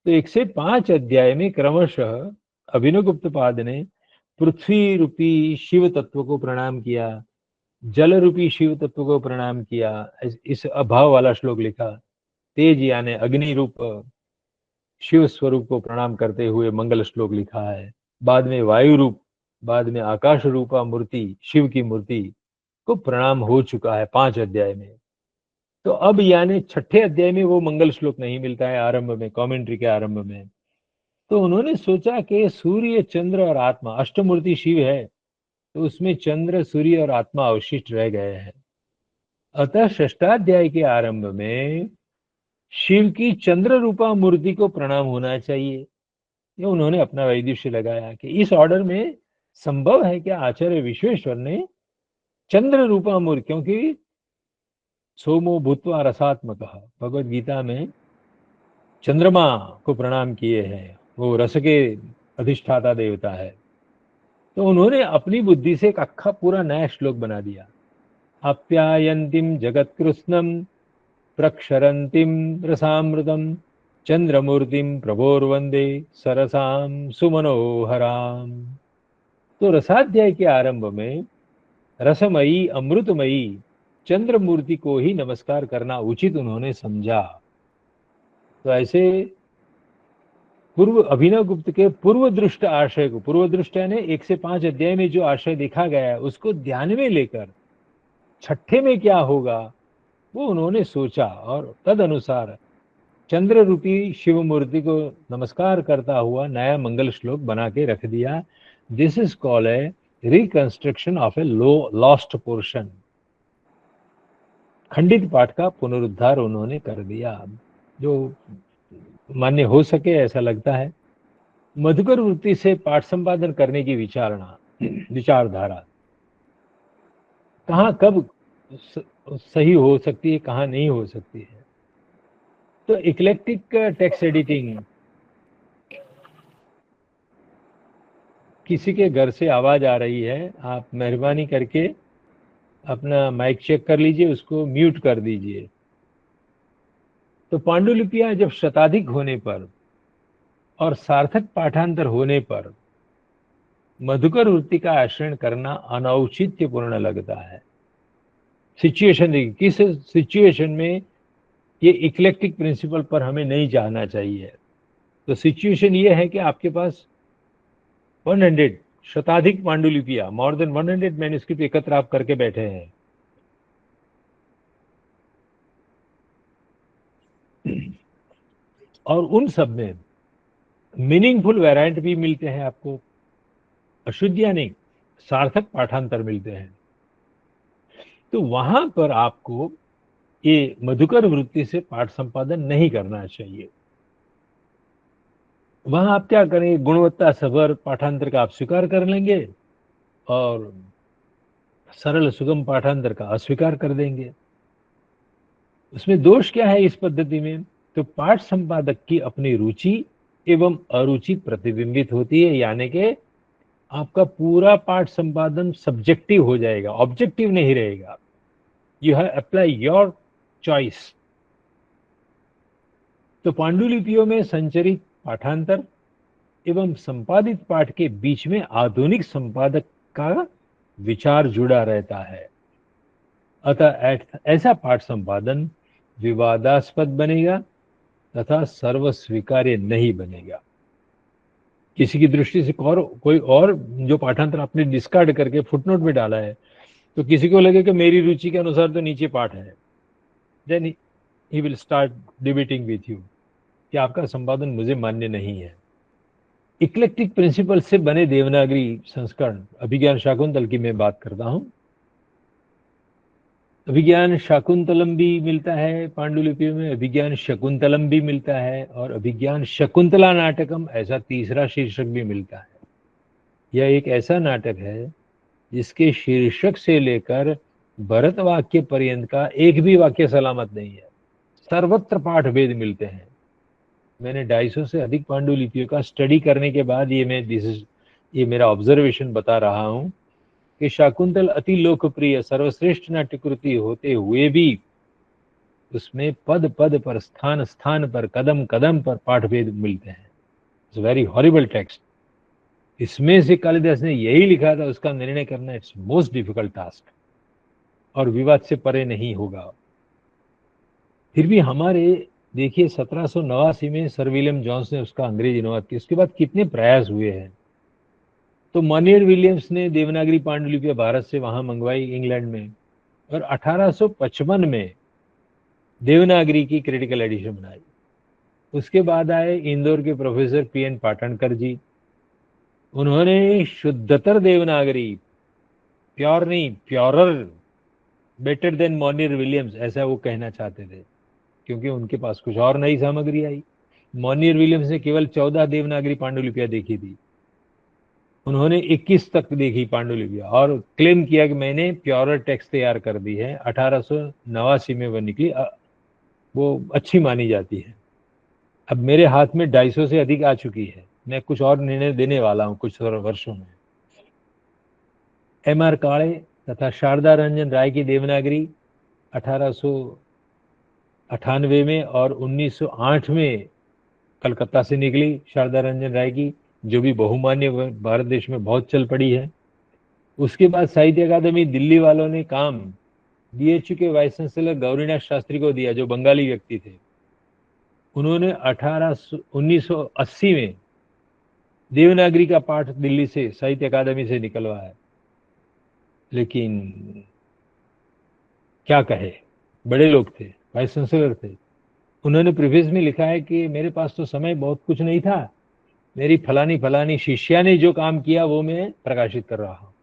तो 1 से 5 अध्याय में क्रमशः अभिनव गुप्त पाद ने पृथ्वी रूपी शिव तत्व को प्रणाम किया, जल रूपी शिव तत्व को प्रणाम किया, इस अभाव वाला श्लोक लिखा। तेज यानी अग्नि रूप शिव स्वरूप को प्रणाम करते हुए मंगल श्लोक लिखा है। बाद में वायु रूप, बाद में आकाश रूपा मूर्ति, शिव की मूर्ति को प्रणाम हो चुका है 5 अध्याय में। तो अब यानी 6ठे अध्याय में वो मंगल श्लोक नहीं मिलता है आरंभ में, कमेंट्री के आरंभ में। तो उन्होंने सोचा कि सूर्य, चंद्र और आत्मा, अष्टमूर्ति शिव है, तो उसमें चंद्र, सूर्य और आत्मा अवशिष्ट रह गए हैं। अतः षष्ठाध्याय के आरंभ में शिव की चंद्र रूपा मूर्ति को प्रणाम होना चाहिए। ये उन्होंने अपना वैदिश्य लगाया कि इस ऑर्डर में संभव है कि आचार्य विश्वेश्वर ने चंद्र रूपा मूर्ति, क्योंकि सोमो भूत्वा रसात्मक, भगवद गीता में चंद्रमा को प्रणाम किए हैं, वो रस के अधिष्ठाता देवता है। तो उन्होंने अपनी बुद्धि से एक अक्खा पूरा नया श्लोक बना दिया। आप्यायन्तीम जगत्कृत्स्नम प्रक्षरन्तीम रसामृतम चंद्रमूर्तिम प्रभोर्वंदे सरसाम सुमनोहराम। तो रसाध्याय के आरंभ में रसमयी, अमृतमयी चंद्रमूर्ति को ही नमस्कार करना उचित उन्होंने समझा। तो ऐसे पूर्व अभिनव गुप्त के पूर्व दृष्ट आशय को, पूर्व दृष्ट यानी 1 से 5 अध्याय में जो आशय देखा गया है, उसको ध्यान में लेकर 6ठे में क्या होगा, वो उन्होंने सोचा और तद अनुसार चंद्र रूपी शिव मूर्ति को नमस्कार करता हुआ नया मंगल श्लोक बना के रख दिया। This is called a reconstruction of a lost portion. खंडित पाठ का पुनरुद्धार उन्होंने कर दिया, जो मान्य हो सके ऐसा लगता है। मधुकर वृत्ति से पाठ संपादन करने की विचारधारा कहाँ कब सही हो सकती है, कहाँ नहीं हो सकती है। तो इक्लेक्टिक टेक्स्ट एडिटिंग, किसी के घर से आवाज आ रही है, आप मेहरबानी करके अपना माइक चेक कर लीजिए, उसको म्यूट कर दीजिए। तो पांडुलिपियां जब शताधिक होने पर और सार्थक पाठांतर होने पर मधुकर वृत्ति का आश्रय करना अनौचित्यपूर्ण लगता है। सिचुएशन देखिए, किस सिचुएशन में ये इक्लेक्टिक प्रिंसिपल पर हमें नहीं जाना चाहिए। तो सिचुएशन ये है कि आपके पास 100 शताधिक पांडुलिपियां, मोर देन 100 मैन्युस्क्रिप्ट एकत्र आप करके बैठे हैं। और उन सब में मीनिंगफुल वेरिएंट भी मिलते हैं आपको, अशुद्धियां नहीं, सार्थक पाठांतर मिलते हैं। तो वहां पर आपको ये मधुकर वृत्ति से पाठ संपादन नहीं करना चाहिए। वहां आप क्या करेंगे, गुणवत्ता सभर पाठांतर का आप स्वीकार कर लेंगे और सरल सुगम पाठांतर का अस्वीकार कर देंगे। उसमें दोष क्या है इस पद्धति में? तो पाठ संपादक की अपनी रुचि एवं अरुचि प्रतिबिंबित होती है, यानी कि आपका पूरा पाठ संपादन सब्जेक्टिव हो जाएगा, ऑब्जेक्टिव नहीं रहेगा। You have apply your choice. तो पांडुलिपियों में संचरित पाठांतर एवं संपादित पाठ के बीच में आधुनिक संपादक का विचार जुड़ा रहता है। अतः ऐसा पाठ संपादन विवादास्पद बनेगा तथा सर्व स्वीकार्य नहीं बनेगा। किसी की दृष्टि से कोई और जो पाठांतर आपने डिस्कार्ड करके फुटनोट में डाला है, तो किसी को लगे कि मेरी रुचि के अनुसार तो नीचे पाठ है, then he will start debating with you कि आपका संपादन मुझे मान्य नहीं है। इक्लेक्टिक प्रिंसिपल से बने देवनागरी संस्करण अभिज्ञान शाकुंतल की मैं बात करता हूं। अभिज्ञान शाकुंतलम भी मिलता है पांडुलिपियों में, अभिज्ञान शकुंतलम भी मिलता है और अभिज्ञान शकुंतला नाटकम ऐसा तीसरा शीर्षक भी मिलता है। यह एक ऐसा नाटक है जिसके शीर्षक से लेकर भरत वाक्य पर्यंत का एक भी वाक्य सलामत नहीं है, सर्वत्र पाठ भेद मिलते हैं। मैंने 250 से अधिक पांडुलिपियों का स्टडी करने के बाद ये मेरा ऑब्जर्वेशन बता रहा हूं कि शाकुंतल अति लोकप्रिय सर्वश्रेष्ठ नाट्यकृति होते हुए भी उसमें पद पद पर, स्थान स्थान पर, कदम कदम पर पाठभेद मिलते हैं। It's very horrible text. इसमें से कालिदास ने यही लिखा था, उसका निर्णय करना इट्स मोस्ट डिफिकल्ट टास्क और विवाद से परे नहीं होगा। फिर भी हमारे देखिए 1789 में सर विलियम जॉन्स ने उसका अंग्रेजी अनुवाद किया, उसके बाद कितने प्रयास हुए हैं। तो मॉनियर विलियम्स ने देवनागरी पांडुलिपि भारत से वहां मंगवाई इंग्लैंड में, और 1855 में देवनागरी की क्रिटिकल एडिशन बनाई। उसके बाद आए इंदौर के प्रोफेसर पीएन पाटणकर जी, उन्होंने शुद्धतर देवनागरी, प्योर नहीं प्योरर, बेटर देन मॉनियर विलियम्स ऐसा वो कहना चाहते थे, क्योंकि उनके पास कुछ और नई सामग्री आई। मॉनियर विलियम्स ने केवल 14 देवनागरी पांडुलिपियां देखी थी, उन्होंने 21 तक देखी पांडुलिपियां और क्लेम किया कि मैंने प्योरर टेक्स्ट तैयार कर दी है। 1889 में वो निकली, वो अच्छी मानी जाती है। अब मेरे हाथ में 250 से अधिक आ चुकी है, मैं कुछ और निर्णय देने वाला हूं कुछ वर्षों में। एम आर काळे तथा शारदा रंजन राय की देवनागरी 1898 में और 1908 में कलकत्ता से निकली शारदा रंजन राय की, जो भी बहुमान्य भारत देश में बहुत चल पड़ी है। उसके बाद साहित्य अकादमी दिल्ली वालों ने काम बीएचयू के वाइस चांसलर गौरीनाथ शास्त्री को दिया, जो बंगाली व्यक्ति थे। उन्होंने 1980 में देवनागरी का पाठ दिल्ली से साहित्य अकादमी से निकलवाया। लेकिन क्या कहे, बड़े लोग थे, वाइस चांसलर थे। उन्होंने प्रीफेस में लिखा है कि मेरे पास तो समय बहुत कुछ नहीं था, मेरी फलानी फलानी शिष्या ने जो काम किया वो मैं प्रकाशित कर रहा हूँ।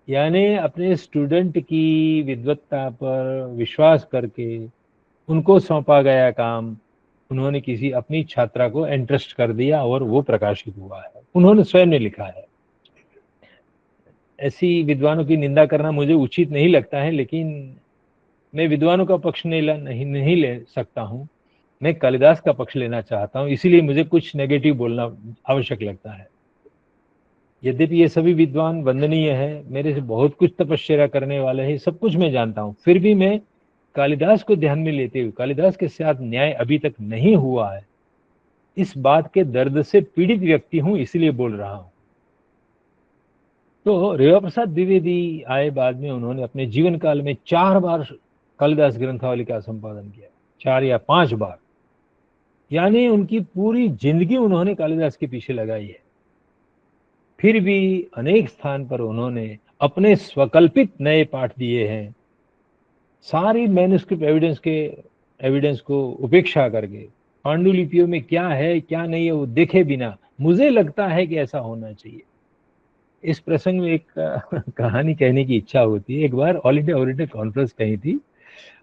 यानी अपने स्टूडेंट की विद्वत्ता पर विश्वास करके उनको सौंपा गया काम उन्होंने किसी अपनी छात्रा को एंट्रस्ट कर दिया और वो प्रकाशित हुआ है, उन्होंने स्वयं ने लिखा है। ऐसी विद्वानों की निंदा करना मुझे उचित नहीं लगता है, लेकिन मैं विद्वानों का पक्ष नहीं ले सकता हूँ। मैं कालिदास का पक्ष लेना चाहता हूँ, इसीलिए मुझे कुछ नेगेटिव बोलना आवश्यक लगता है। यद्यपि ये सभी विद्वान वंदनीय है, मेरे से बहुत कुछ तपस्या करने वाले हैं, सब कुछ मैं जानता हूँ, फिर भी मैं कालिदास को ध्यान में लेते हुए, कालिदास के साथ न्याय अभी तक नहीं हुआ है, इस बात के दर्द से पीड़ित व्यक्ति हूं, इसलिए बोल रहा हूं। तो रेवा प्रसाद द्विवेदी आए बाद में, उन्होंने अपने जीवन काल में 4 बार कालिदास ग्रंथावली का संपादन किया, 4 या 5 बार। यानी उनकी पूरी जिंदगी उन्होंने कालिदास के पीछे लगाई है। फिर भी अनेक स्थान पर उन्होंने अपने स्वकल्पित नए पाठ दिए हैं, सारी मैन्युस्क्रिप्ट एविडेंस को उपेक्षा करके, पांडुलिपियों में क्या है क्या नहीं है वो देखे बिना। मुझे लगता है कि ऐसा होना चाहिए। इस प्रसंग में एक कहानी कहने की इच्छा होती है। एक बार ऑल इंडिया ओरिएंटल कॉन्फ्रेंस कही थी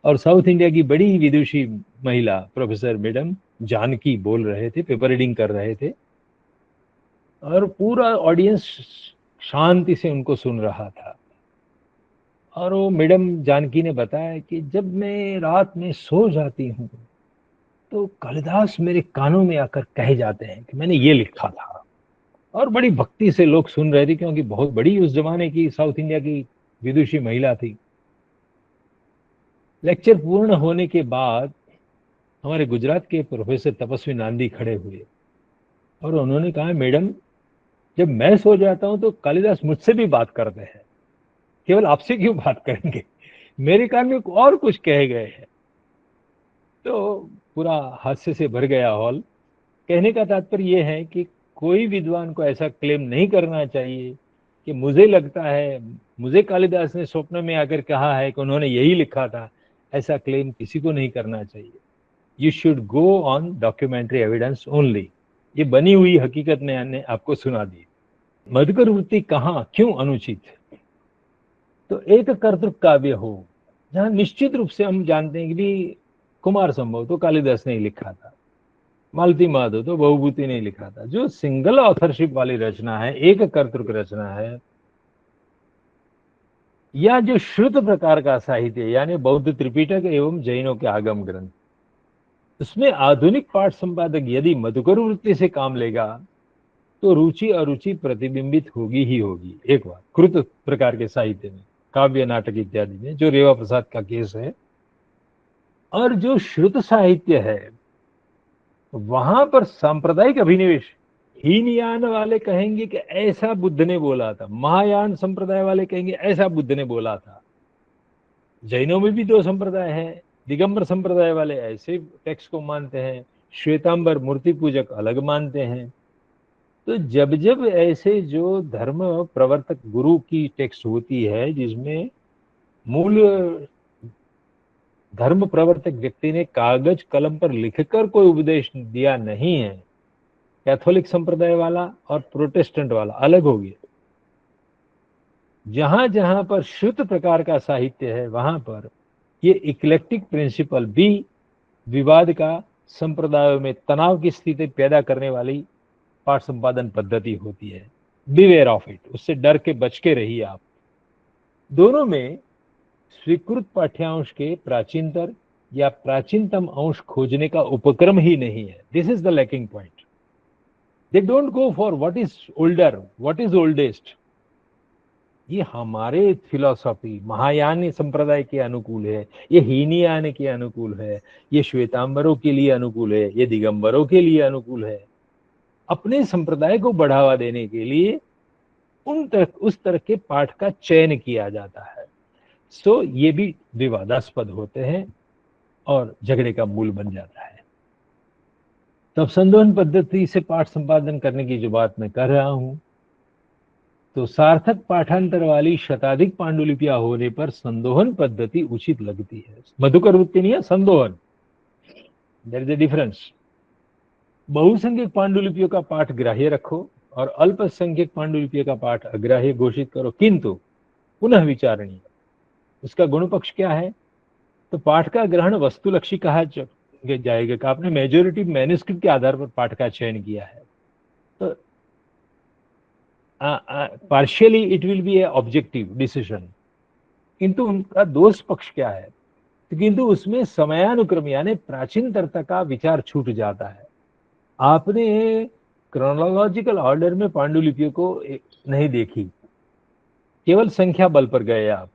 और साउथ इंडिया की बड़ी विदुषी महिला प्रोफेसर मैडम जानकी बोल रहे थे, पेपर रीडिंग कर रहे थे और पूरा ऑडियंस शांति से उनको सुन रहा था। और वो मैडम जानकी ने बताया कि जब मैं रात में सो जाती हूँ तो कालिदास मेरे कानों में आकर कहे जाते हैं कि मैंने ये लिखा था। और बड़ी भक्ति से लोग सुन रहे थे, क्योंकि बहुत बड़ी उस जमाने की साउथ इंडिया की विदुषी महिला थी। लेक्चर पूर्ण होने के बाद हमारे गुजरात के प्रोफेसर तपस्वी नांदी खड़े हुए और उन्होंने कहा, मैडम जब मैं सो जाता हूं तो कालिदास मुझसे भी बात करते हैं, केवल आपसे क्यों बात करेंगे, मेरे कान में और कुछ कहे गए हैं। तो पूरा हास्य से भर गया हॉल। कहने का तात्पर्य यह है कि कोई विद्वान को ऐसा क्लेम नहीं करना चाहिए कि मुझे लगता है, मुझे कालिदास ने स्वप्न में आकर कहा है कि उन्होंने यही लिखा था। ऐसा क्लेम किसी को नहीं करना चाहिए। You should go on documentary evidence only. ये बनी हुई हकीकत ने आपको सुना दी। मधुकर वृत्ति कहाँ क्यों अनुचित? तो एक कर्तृक काव्य हो जहां निश्चित रूप से हम जानते हैं कि भी कुमार संभव तो कालिदास ने ही लिखा था, मालती माधव तो बहुभूति ने लिखा था। जो सिंगल ऑथरशिप वाली रचना है, एक कर्तृक रचना है, या जो श्रुत प्रकार का साहित्य यानी बौद्ध त्रिपिटक एवं जैनों के आगम ग्रंथ, उसमें आधुनिक पाठ संपादक यदि मधुकर वृत्ति से काम लेगा तो रुचि अरुचि प्रतिबिंबित होगी ही होगी। एक बार कृत प्रकार के साहित्य में, काव्य नाटक इत्यादि में, जो रेवा प्रसाद का केस है। और जो श्रुत साहित्य है वहां पर सांप्रदायिक अभिनिवेश, हीनयान वाले कहेंगे कि ऐसा बुद्ध ने बोला था, महायान संप्रदाय वाले कहेंगे ऐसा बुद्ध ने बोला था। जैनों में भी 2 संप्रदाय हैं। दिगंबर संप्रदाय वाले ऐसे टेक्स्ट को मानते हैं, श्वेतांबर मूर्ति पूजक अलग मानते हैं। तो जब जब ऐसे जो धर्म प्रवर्तक गुरु की टेक्स्ट होती है जिसमें मूल धर्म प्रवर्तक व्यक्ति ने कागज कलम पर लिखकर कोई उपदेश दिया नहीं है, कैथोलिक संप्रदाय वाला और प्रोटेस्टेंट वाला अलग हो गया। जहां जहां पर शुद्ध प्रकार का साहित्य है वहां पर ये इक्लेक्टिक प्रिंसिपल भी विवाद का, संप्रदायों में तनाव की स्थिति पैदा करने वाली पाठ संपादन पद्धति होती है। बिवेयर ऑफ इट, उससे डर के बच के रहिए आप। दोनों में स्वीकृत पाठ्यांश के प्राचीनतर या प्राचीनतम अंश खोजने का उपक्रम ही नहीं है। This is the lacking point. They don't go for what is older, what is oldest. ये हमारे फिलॉसफी महायान संप्रदाय के अनुकूल है, ये हीनयान के अनुकूल है, ये श्वेतांबरों के लिए अनुकूल है, ये दिगंबरों के लिए अनुकूल है। अपने संप्रदाय को बढ़ावा देने के लिए उस तरह के पाठ का चयन किया जाता है। सो ये भी विवादास्पद होते हैं और झगड़े का मूल बन जाता है। तब संदोहन पद्धति से पाठ संपादन करने की जो बात मैं कर रहा हूं, तो सार्थक पाठांतर वाली शताधिक पांडुलिपियां होने पर संदोहन पद्धति उचित लगती है। मधुकर वृत्ति नहीं है, संदोहन, देयर इज ए डिफरेंस। बहुसंख्यक पांडुलिपियों का पाठ ग्राह्य रखो और अल्पसंख्यक पांडुलिपियों का पाठ अग्राह्य घोषित करो, किंतु पुनः विचारणीय। उसका गुण पक्ष क्या है? तो पाठ का ग्रहण वस्तुलक्षी कहा जाएगा कि आपने मेजोरिटी मैन्युस्क्रिप्ट के आधार पर पाठ का चयन किया है, तो partially it will be A objective decision. किंतु उनका दोष पक्ष क्या है? किंतु उसमें समयानुक्रम यानी प्राचीनतरता का विचार छूट जाता है। आपने क्रोनोलॉजिकल ऑर्डर में पांडुलिपियों को नहीं देखी, केवल संख्या बल पर गए आप,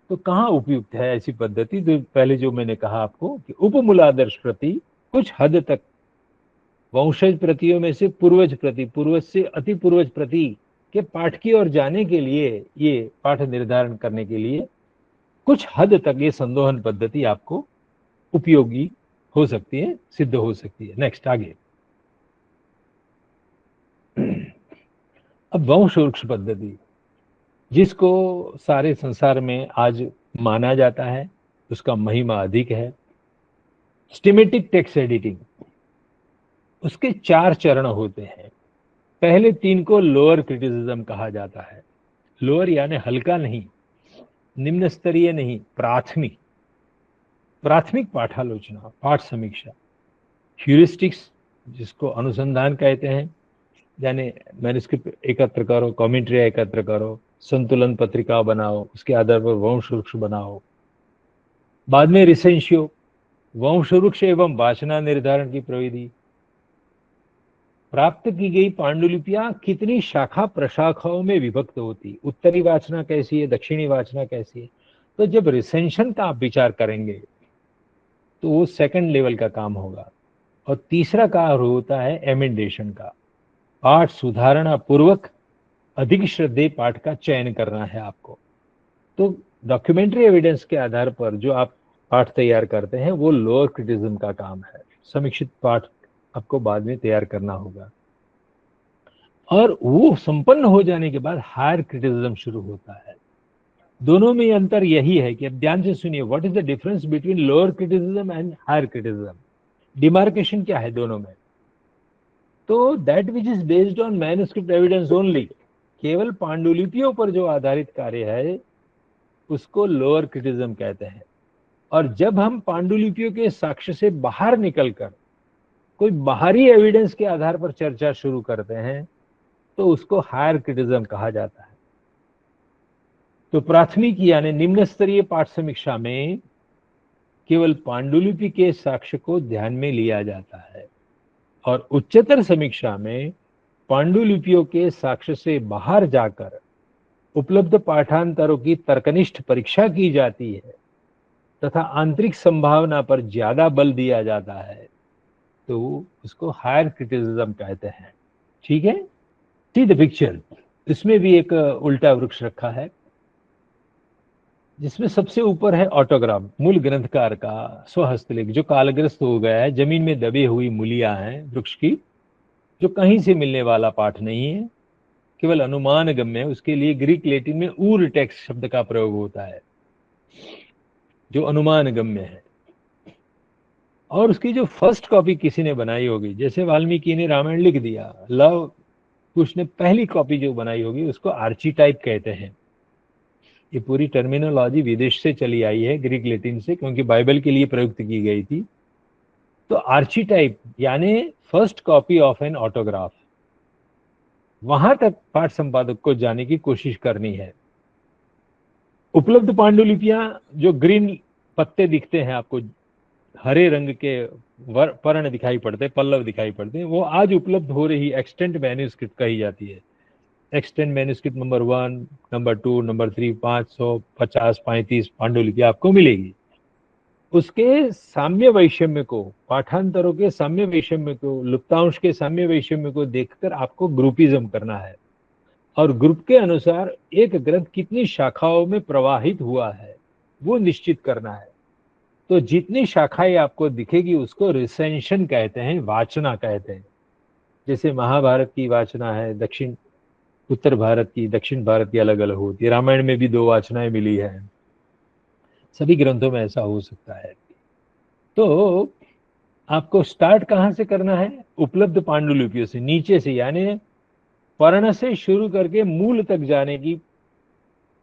तो कहाँ उपयुक्त है ऐसी पद्धति? तो पहले जो मैंने कहा आपको कि उपमूलादर्श प्रति कुछ हद तक वंशज प्रतियों में से पूर्वज प्रति, पूर्वज से अति पूर्वज प्रति के पाठ की ओर जाने के लिए, ये पाठ निर्धारण करने के लिए कुछ हद तक ये संदोहन पद्धति आपको उपयोगी हो सकती है, सिद्ध हो सकती है। नेक्स्ट आगे। अब वंश वृक्ष पद्धति, जिसको सारे संसार में आज माना जाता है, उसका महिमा अधिक है। स्टीमेटिक टेक्स्ट एडिटिंग, उसके 4 चरण होते हैं। पहले 3 को लोअर क्रिटिसिज्म कहा जाता है। लोअर यानी हल्का नहीं, निम्न स्तरीय नहीं, प्राथमिक। प्राथमिक पाठालोचना, पाठ समीक्षा। ह्यूरिस्टिक्स, जिसको अनुसंधान कहते हैं, यानी मैन्युस्क्रिप्ट एकत्र करो, कमेंट्री एकत्र करो, संतुलन पत्रिका बनाओ, उसके आधार पर वंश वृक्ष बनाओ। बाद में रिसेंशियो, वंश वृक्ष एवं वाचना निर्धारण की प्रविधि। प्राप्त की गई पांडुलिपियां कितनी शाखा प्रशाखाओं में विभक्त होती, उत्तरी वाचना कैसी है, दक्षिणी वाचना कैसी है। तो जब रिसेंशन का आप विचार करेंगे तो वो सेकंड लेवल का काम होगा। और तीसरा कार्य होता है एमेंडेशन का, पाठ सुधारणा पूर्वक अधिक श्रद्धेय पाठ का चयन करना है आपको। तो डॉक्यूमेंट्री एविडेंस के आधार पर जो आप पाठ तैयार करते हैं वो लोअर क्रिटिसिज्म का काम है। समीक्षित पाठ आपको बाद में तैयार करना होगा, और वो संपन्न हो जाने के बाद हायर क्रिटिसिज्म शुरू होता है। दोनों में अंतर यही है कि अब ध्यान से सुनिए, what is the difference between lower criticism and higher criticism? Demarcation क्या है दोनों में? तो that which is based on manuscript evidence only, केवल पांडुलिपियों पर जो आधारित कार्य है उसको लोअर क्रिटिसिज्म कहते हैं। और जब हम पांडुलिपियों के साक्ष्य से बाहर निकलकर कोई बाहरी एविडेंस के आधार पर चर्चा शुरू करते हैं तो उसको हायर क्रिटिसिज्म कहा जाता है। तो प्राथमिक यानी निम्न स्तरीय पाठ समीक्षा में केवल पांडुलिपि के साक्ष्य को ध्यान में लिया जाता है, और उच्चतर समीक्षा में पांडुलिपियों के साक्ष्य से बाहर जाकर उपलब्ध पाठांतरों की तर्कनिष्ठ परीक्षा की जाती है तथा आंतरिक संभावना पर ज्यादा बल दिया जाता है, तो उसको हायर क्रिटिसिज्म कहते हैं। ठीक है, सी द पिक्चर। इसमें भी एक उल्टा वृक्ष रखा है, जिसमें सबसे ऊपर है ऑटोग्राफ, मूल ग्रंथकार का स्वहस्तलेख, जो कालग्रस्त हो गया है, जमीन में दबी हुई मूलियां हैं वृक्ष की, जो कहीं से मिलने वाला पाठ नहीं है, केवल अनुमान गम्य है। उसके लिए ग्रीक लैटिन में ऊर टेक्स्ट शब्द का प्रयोग होता है, जो अनुमान गम्य है। और उसकी जो फर्स्ट कॉपी किसी ने बनाई होगी, जैसे वाल्मीकि ने रामायण लिख दिया, लव कुश ने पहली कॉपी जो बनाई होगी उसको आर्चीटाइप कहते हैं। ये पूरी टर्मिनोलॉजी विदेश से चली आई है, ग्रीक लैटिन से, क्योंकि बाइबल के लिए प्रयुक्त की गई थी। तो आर्चीटाइप यानी first copy of an autograph, वहां तक पाठ संपादक को जाने की कोशिश करनी है। उपलब्ध पांडुलिपियां, जो ग्रीन पत्ते दिखते हैं आपको, हरे रंग के पर्ण दिखाई पड़ते हैं, पल्लव दिखाई पड़ते हैं, वो आज उपलब्ध हो रही एक्सटेंट मैन्युस्क्रिप्ट कही जाती है। Extent manuscript number 1, number 2, number 3, 550 35 पांडुलिपि आपको मिलेगी। उसके साम्य वैषम्य को, पाठांतरों के साम्य वैषम्य को, लुप्तांश के साम्य वैषम्य को देखकर आपको ग्रुपिज्म करना है, और ग्रुप के अनुसार एक ग्रंथ कितनी शाखाओं में प्रवाहित हुआ है वो निश्चित करना है। तो जितनी शाखाएं आपको दिखेगी उसको रिसेंशन कहते हैं, वाचना कहते हैं। जैसे महाभारत की वाचना है, दक्षिण उत्तर भारत की, दक्षिण भारत की अलग अलग होती है। रामायण में भी 2 वाचनाएं मिली है, सभी ग्रंथों में ऐसा हो सकता है। तो आपको स्टार्ट कहाँ से करना है? उपलब्ध पांडुलिपियों से, नीचे से, यानी पर्ण से शुरू करके मूल तक जाने की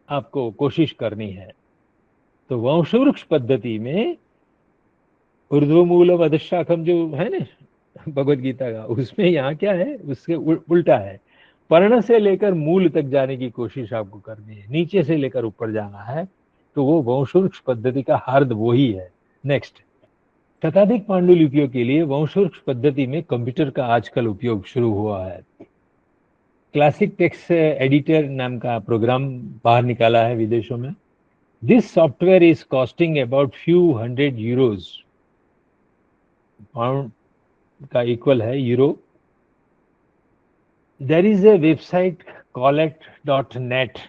आपको कोशिश करनी है। तो वंशवृक्ष पद्धति में ऊर्ध्वमूलम अधशाखम जो है ना भगवत गीता का, उसमें यहाँ क्या है, उसके उल्टा है। पर्ण से लेकर मूल तक जाने की कोशिश आपको करनी है, नीचे से लेकर ऊपर जाना है। तो वो वंशवृक्ष पद्धति का हार्द वही है। नेक्स्ट, शताधिक पांडुलिपियों के लिए वंशवृक्ष पद्धति में कंप्यूटर का आजकल उपयोग शुरू हुआ है। क्लासिक टेक्स्ट एडिटर नाम का प्रोग्राम बाहर निकाला है विदेशों में। This software is costing about few hundred euros, pound का इक्वल है euro. There is a website collect.net।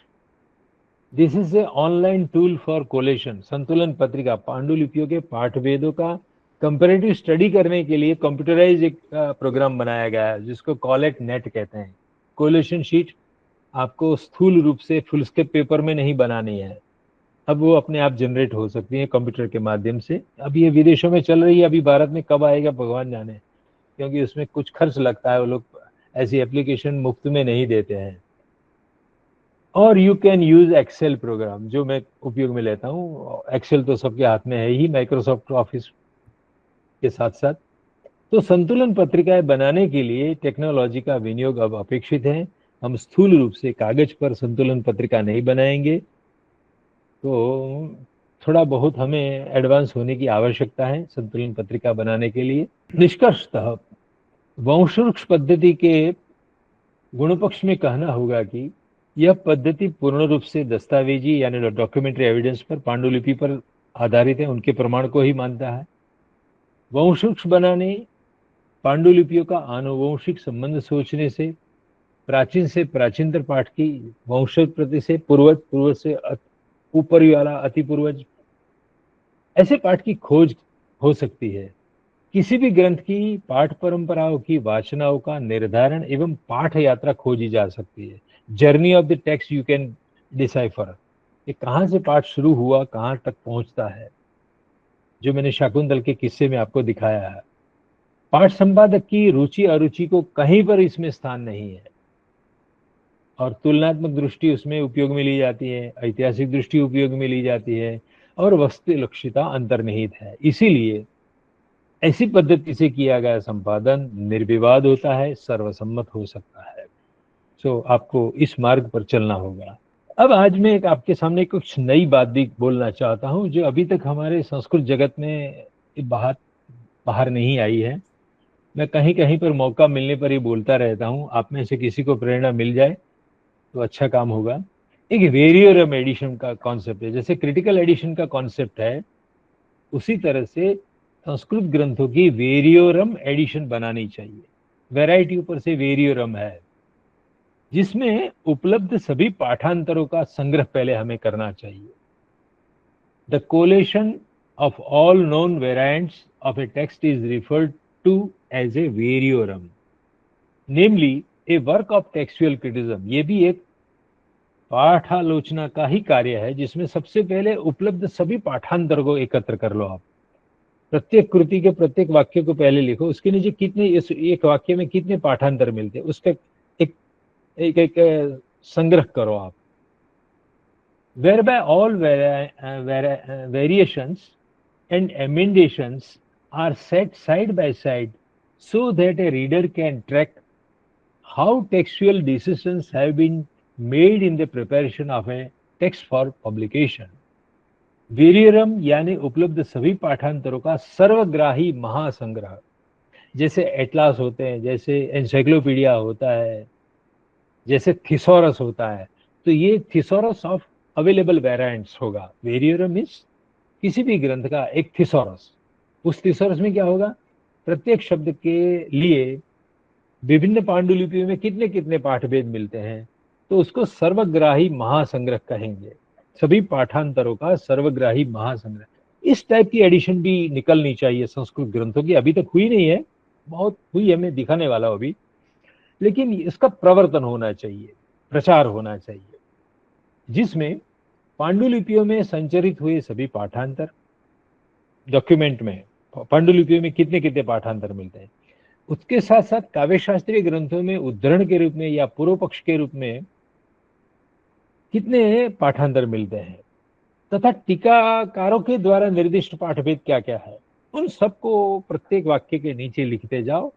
This is a online tool for collation. संतुलन पत्रिका, पांडुलिपियों के पाठ वेदों का कंपैरेटिव स्टडी करने के लिए कंप्यूटराइज एक प्रोग्राम बनाया गया है जिसको collect.net कहते हैं। कोलेशन शीट आपको स्थूल रूप से फुलस्केप पेपर में नहीं बनानी है, अब वो अपने आप जनरेट हो सकती है कंप्यूटर के माध्यम से। अब ये विदेशों में चल रही है, अभी भारत में कब आएगा भगवान जाने, क्योंकि उसमें कुछ खर्च लगता है, वो लोग ऐसी एप्लीकेशन मुफ्त में नहीं देते हैं। और you can use Excel program, जो मैं उपयोग में लेता हूँ। एक्सेल तो सबके हाथ में है ही, माइक्रोसॉफ्ट ऑफिस के साथ साथ। तो संतुलन पत्रिकाएं बनाने के लिए टेक्नोलॉजी का विनियोग अब अपेक्षित है। हम स्थूल रूप से कागज पर संतुलन पत्रिका नहीं बनाएंगे, तो थोड़ा बहुत हमें एडवांस होने की आवश्यकता है संतुलन पत्रिका बनाने के लिए। निष्कर्षतः वंशवृक्ष पद्धति के गुण पक्ष में कहना होगा कि यह पद्धति पूर्ण रूप से दस्तावेजी यानी डॉक्यूमेंट्री एविडेंस पर, पांडुलिपि पर आधारित है, उनके प्रमाण को ही मानता है। वंशवृक्ष बनाने पांडुलिपियों का आनुवंशिक संबंध सोचने से, प्राचीन से प्राचीनतर पाठ की वंशोत्पत्ति से, पूर्वज, पूर्वज से ऊपर वाला अति पूर्वज, ऐसे पाठ की खोज हो सकती है। किसी भी ग्रंथ की पाठ परंपराओं की वाचनाओं का निर्धारण एवं पाठ यात्रा खोजी जा सकती है। Journey of the text you can decipher, कि कहाँ से पाठ शुरू हुआ, कहाँ तक पहुंचता है, जो मैंने शाकुंतल के किस्से में आपको दिखाया है। पाठ संपादक की रुचि अरुचि को कहीं पर इसमें स्थान नहीं है, और तुलनात्मक दृष्टि उसमें उपयोग में ली जाती है, ऐतिहासिक दृष्टि उपयोग में ली जाती है, और वस्तुलक्षिता अंतर्निहित है। इसीलिए ऐसी पद्धति से किया गया संपादन निर्विवाद होता है, सर्वसम्मत हो सकता है। सो आपको इस मार्ग पर चलना होगा। अब आज मैं एक आपके सामने कुछ नई बात भी बोलना चाहता हूँ, जो अभी तक हमारे संस्कृत जगत में बाहर नहीं आई है। मैं कहीं कहीं पर मौका मिलने पर ही बोलता रहता हूँ। आप में से किसी को प्रेरणा मिल जाए तो अच्छा काम होगा। एक वेरियोरम एडिशन का कॉन्सेप्ट है। जैसे क्रिटिकल एडिशन का कॉन्सेप्ट है, उसी तरह से संस्कृत ग्रंथों की वेरियोरम एडिशन बनानी चाहिए। वैरायटी ऊपर से वेरियोरम है, जिसमें उपलब्ध सभी पाठांतरों का संग्रह पहले हमें करना चाहिए। The collation of all known variants of a text is referred to as a variorum, namely a work of textual criticism. ये भी एक पाठालोचना का ही कार्य है, जिसमें सबसे पहले उपलब्ध सभी पाठांतर को एकत्र कर लो। आप प्रत्येक कृति के प्रत्येक वाक्य को पहले लिखो, उसके नीचे कितने, इस एक वाक्य में कितने पाठांतर मिलते हैं, उसका एक एक, एक संग्रह करो आप। whereby all variations and emendations are set side by side so that a reader can track how textual decisions have been made in the preparation of a text for publication. वेरियरम यानी उपलब्ध सभी पाठांतरों का सर्वग्राही महासंग्रह। जैसे एटलास होते हैं, जैसे encyclopedia होता है, जैसे थिसॉरस होता है, तो ये थिसॉरस ऑफ अवेलेबल वेरिएंट्स होगा। वेरियोरम मीन्स किसी भी ग्रंथ का एक थिसॉरस। उस थिसॉरस में क्या होगा, प्रत्येक शब्द के लिए विभिन्न पांडुलिपियों में कितने कितने पाठभेद मिलते हैं, तो उसको सर्वग्राही महासंग्रह कहेंगे। सभी पाठांतरों का सर्वग्राही महासंग्रह। इस टाइप की एडिशन भी निकलनी चाहिए संस्कृत ग्रंथों की। अभी तक हुई नहीं है, बहुत हुई है, मैं दिखाने वाला हूं अभी, लेकिन इसका प्रवर्तन होना चाहिए। प्रचार होना चाहिए, जिसमें पांडुलिपियों में संचरित हुए सभी पाठांतर, डॉक्यूमेंट में पांडुलिपियों में कितने कितने पाठांतर मिलते हैं, उसके साथ साथ काव्य शास्त्रीय ग्रंथों में उद्धरण के रूप में या पूर्व पक्ष के रूप में कितने पाठांतर मिलते हैं, तथा टीकाकारों के द्वारा निर्दिष्ट पाठभेद क्या क्या है, उन सबको प्रत्येक वाक्य के नीचे लिखते जाओ।